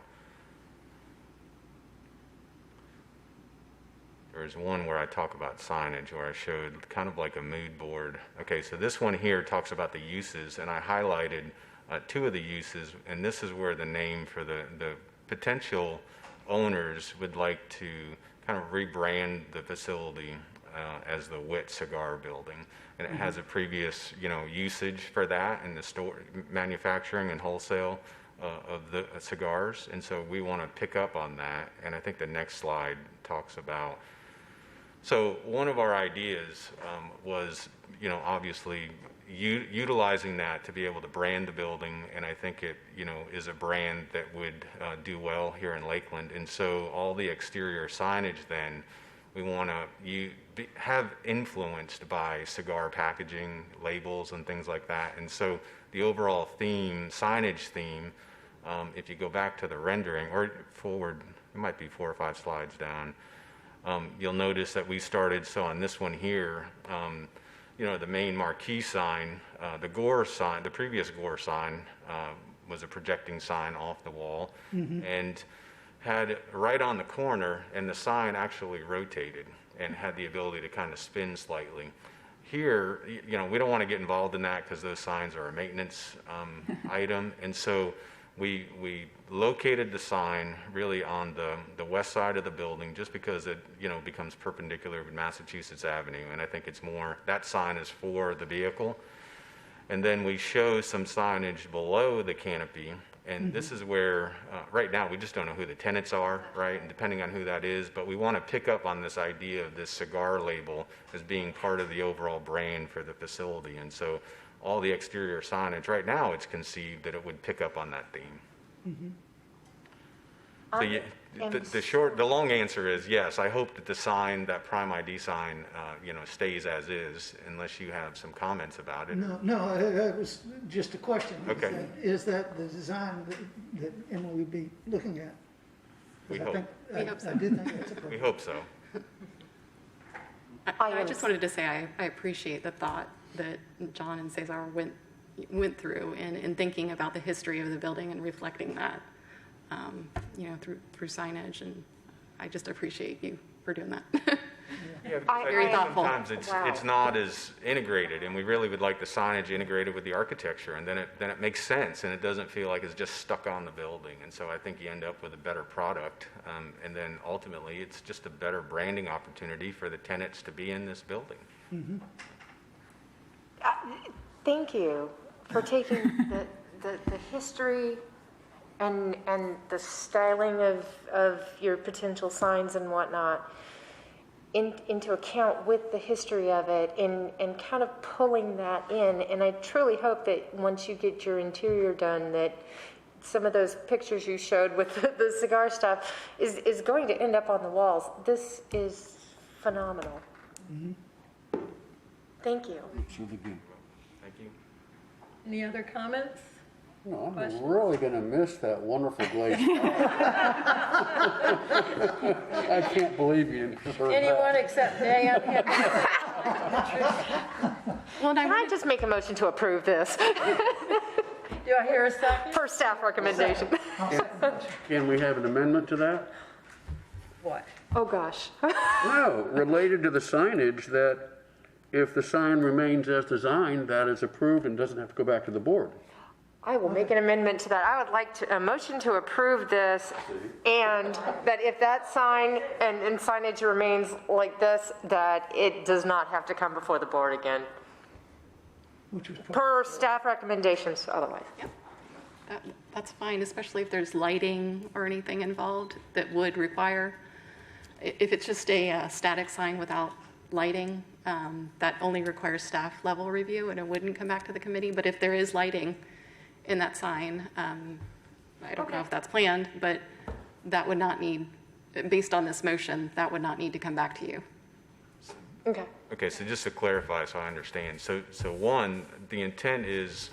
There's one where I talk about signage, where I showed kind of like a mood board. Okay, so this one here talks about the uses, and I highlighted 2 of the uses, and this is where the name for the potential owners would like to kind of rebrand the facility as the Wit Cigar Building. And it has a previous, usage for that in the store, manufacturing and wholesale of the cigars. And so we want to pick up on that. And I think the next slide talks about. So one of our ideas was, obviously utilizing that to be able to brand the building. And I think it, is a brand that would do well here in Lakeland. And so all the exterior signage then, we want to have influenced by cigar packaging, labels, and things like that. And so the overall theme, signage theme, if you go back to the rendering or forward, it might be 4 or 5 slides down, you'll notice that we started, so on this one here, the main marquee sign, the Gore sign, the previous Gore sign was a projecting sign off the wall, and had right on the corner, and the sign actually rotated and had the ability to kind of spin slightly. Here, we don't want to get involved in that because those signs are a maintenance item, and so we located the sign really on the west side of the building just because it becomes perpendicular with Massachusetts Avenue, and I think it's more, that sign is for the vehicle. And then we show some signage below the canopy And this is where, right now, we just don't know who the tenants are, right? And depending on who that is, but we want to pick up on this idea of this cigar label as being part of the overall brand for the facility. And so all the exterior signage, right now, it's conceived that it would pick up on that theme. So the long answer is yes. I hope that the sign, that Prime ID sign, stays as is, unless you have some comments about it. No, that was just a question. Okay. Is that the design that Emily would be looking at? We I hope. think- We hope so. I do think that's We appropriate. hope so. I just wanted to say I appreciate the thought that John and Cesar went through in thinking about the history of the building and reflecting that, through signage, and I just appreciate you for doing that. Yeah, because Very think thoughtful. sometimes it's not as integrated, and we really would like the signage integrated with the architecture, and then it makes sense, and it doesn't feel like it's just stuck on the building. And so I think you end up with a better product, and then ultimately it's just a better branding opportunity for the tenants to be in this building. Thank you for taking the history and the styling of your potential signs and whatnot into account with the history of it and kind of pulling that in. And I truly hope that once you get your interior done, that some of those pictures you showed with the cigar stuff is going to end up on the walls. This is phenomenal. Thank you. It's really good. Thank you. Any other comments? No, I'm Questions? really gonna miss that wonderful glazed I can't believe you deserve Anyone that. except Dan? Well, and Can I just make a motion to approve this Do I hear a second? per staff recommendation? Can we have an amendment to that? What? Oh, gosh. No, related to the signage, that if the sign remains as designed, that is approved and doesn't have to go back to the board. I will make an amendment to that. I would like a motion to approve this, and that if that sign and signage remains like this, that it does not have to come before the board again, Which was per staff recommendations otherwise. That's fine, especially if there's lighting or anything involved that would require, if it's just a static sign without lighting, that only requires staff level review and it wouldn't come back to the committee. But if there is lighting in that sign, I don't know if that's planned, but that would not need, based on this motion, that would not need to come back to you. Okay. Okay, so just to clarify so I understand. So one, the intent is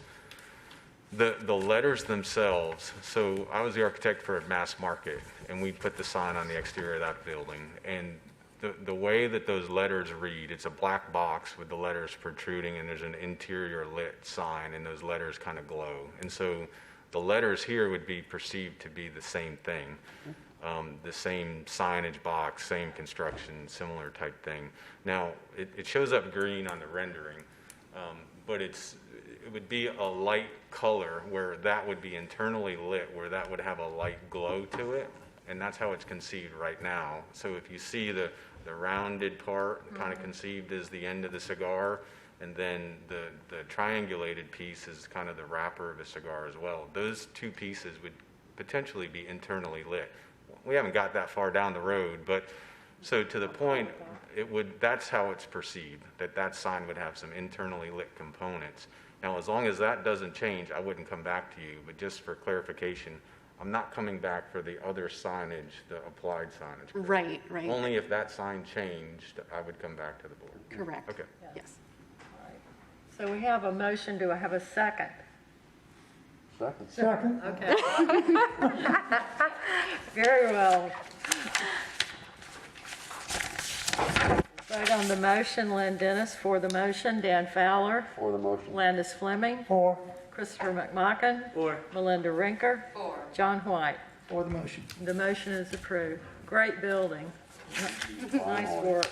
the letters themselves. So I was the architect for Mass Market, and we put the sign on the exterior of that building. And the way that those letters read, it's a black box with the letters protruding, and there's an interior lit sign, and those letters kind of glow. And so the letters here would be perceived to be the same thing. The same signage box, same construction, similar type thing. Now, it shows up green on the rendering, but it would be a light color where that would be internally lit, where that would have a light glow to it, and that's how it's conceived right now. So if you see the rounded part, kind of conceived as the end of the cigar, and then the triangulated piece is kind of the wrapper of a cigar as well. Those two pieces would potentially be internally lit. We haven't got that far down the road, but so to the point, that's how it's perceived, that sign would have some internally lit components. Now, as long as that doesn't change, I wouldn't come back to you, but just for clarification, I'm not coming back for the other signage, the applied signage. Right. Only if that sign changed, I would come back to the board. Correct. Okay. Yes. So we have a motion. Do I have a second? Second. Okay. Very well. Vote on the motion. Lynn Dennis for the motion. Dan Fowler. For the motion. Landis Fleming. For. Christopher McMacken. Or Melinda Rinker. John White. For the motion. The motion is approved. Great building. Nice work.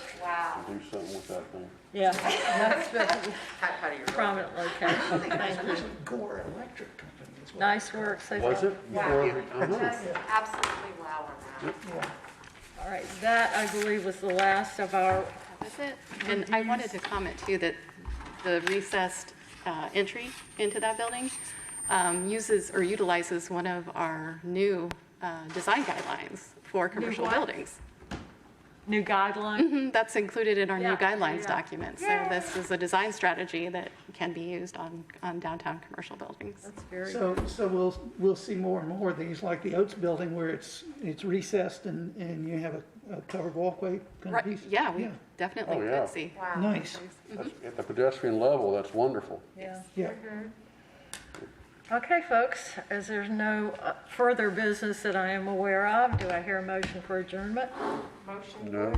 Do something with that thing. Yeah, that's the prominent location. Thank you. Gore Electric Company as well. Nice work, Cesar. Was it? Wow. Uh-huh. Absolutely wow on that. All right, that I believe was the last of our, That's it. And I wanted to comment too that the recessed entry into that building, uses or utilizes one of our new design guidelines for commercial what? buildings. New guideline? That's included in our new Yeah, guidelines yeah. document. So this is a design strategy that can be used on downtown commercial buildings. That's very So, we'll see more and more of these, like the Oates Building where it's recessed and you have a covered walkway kind of Right, piece. yeah, we definitely Oh, yeah. could see. Nice, That's- At the pedestrian level, that's wonderful. Yeah. yeah. Okay, folks, as there's no further business that I am aware of, do I hear a motion for adjournment? No?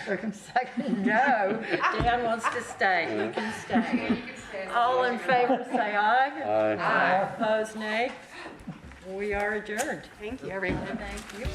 Second? Second, no. Dan wants to stay. He can stay. All in favor, say aye. Aye. Opposed, nay. We are adjourned. Thank you, everyone. Thank you.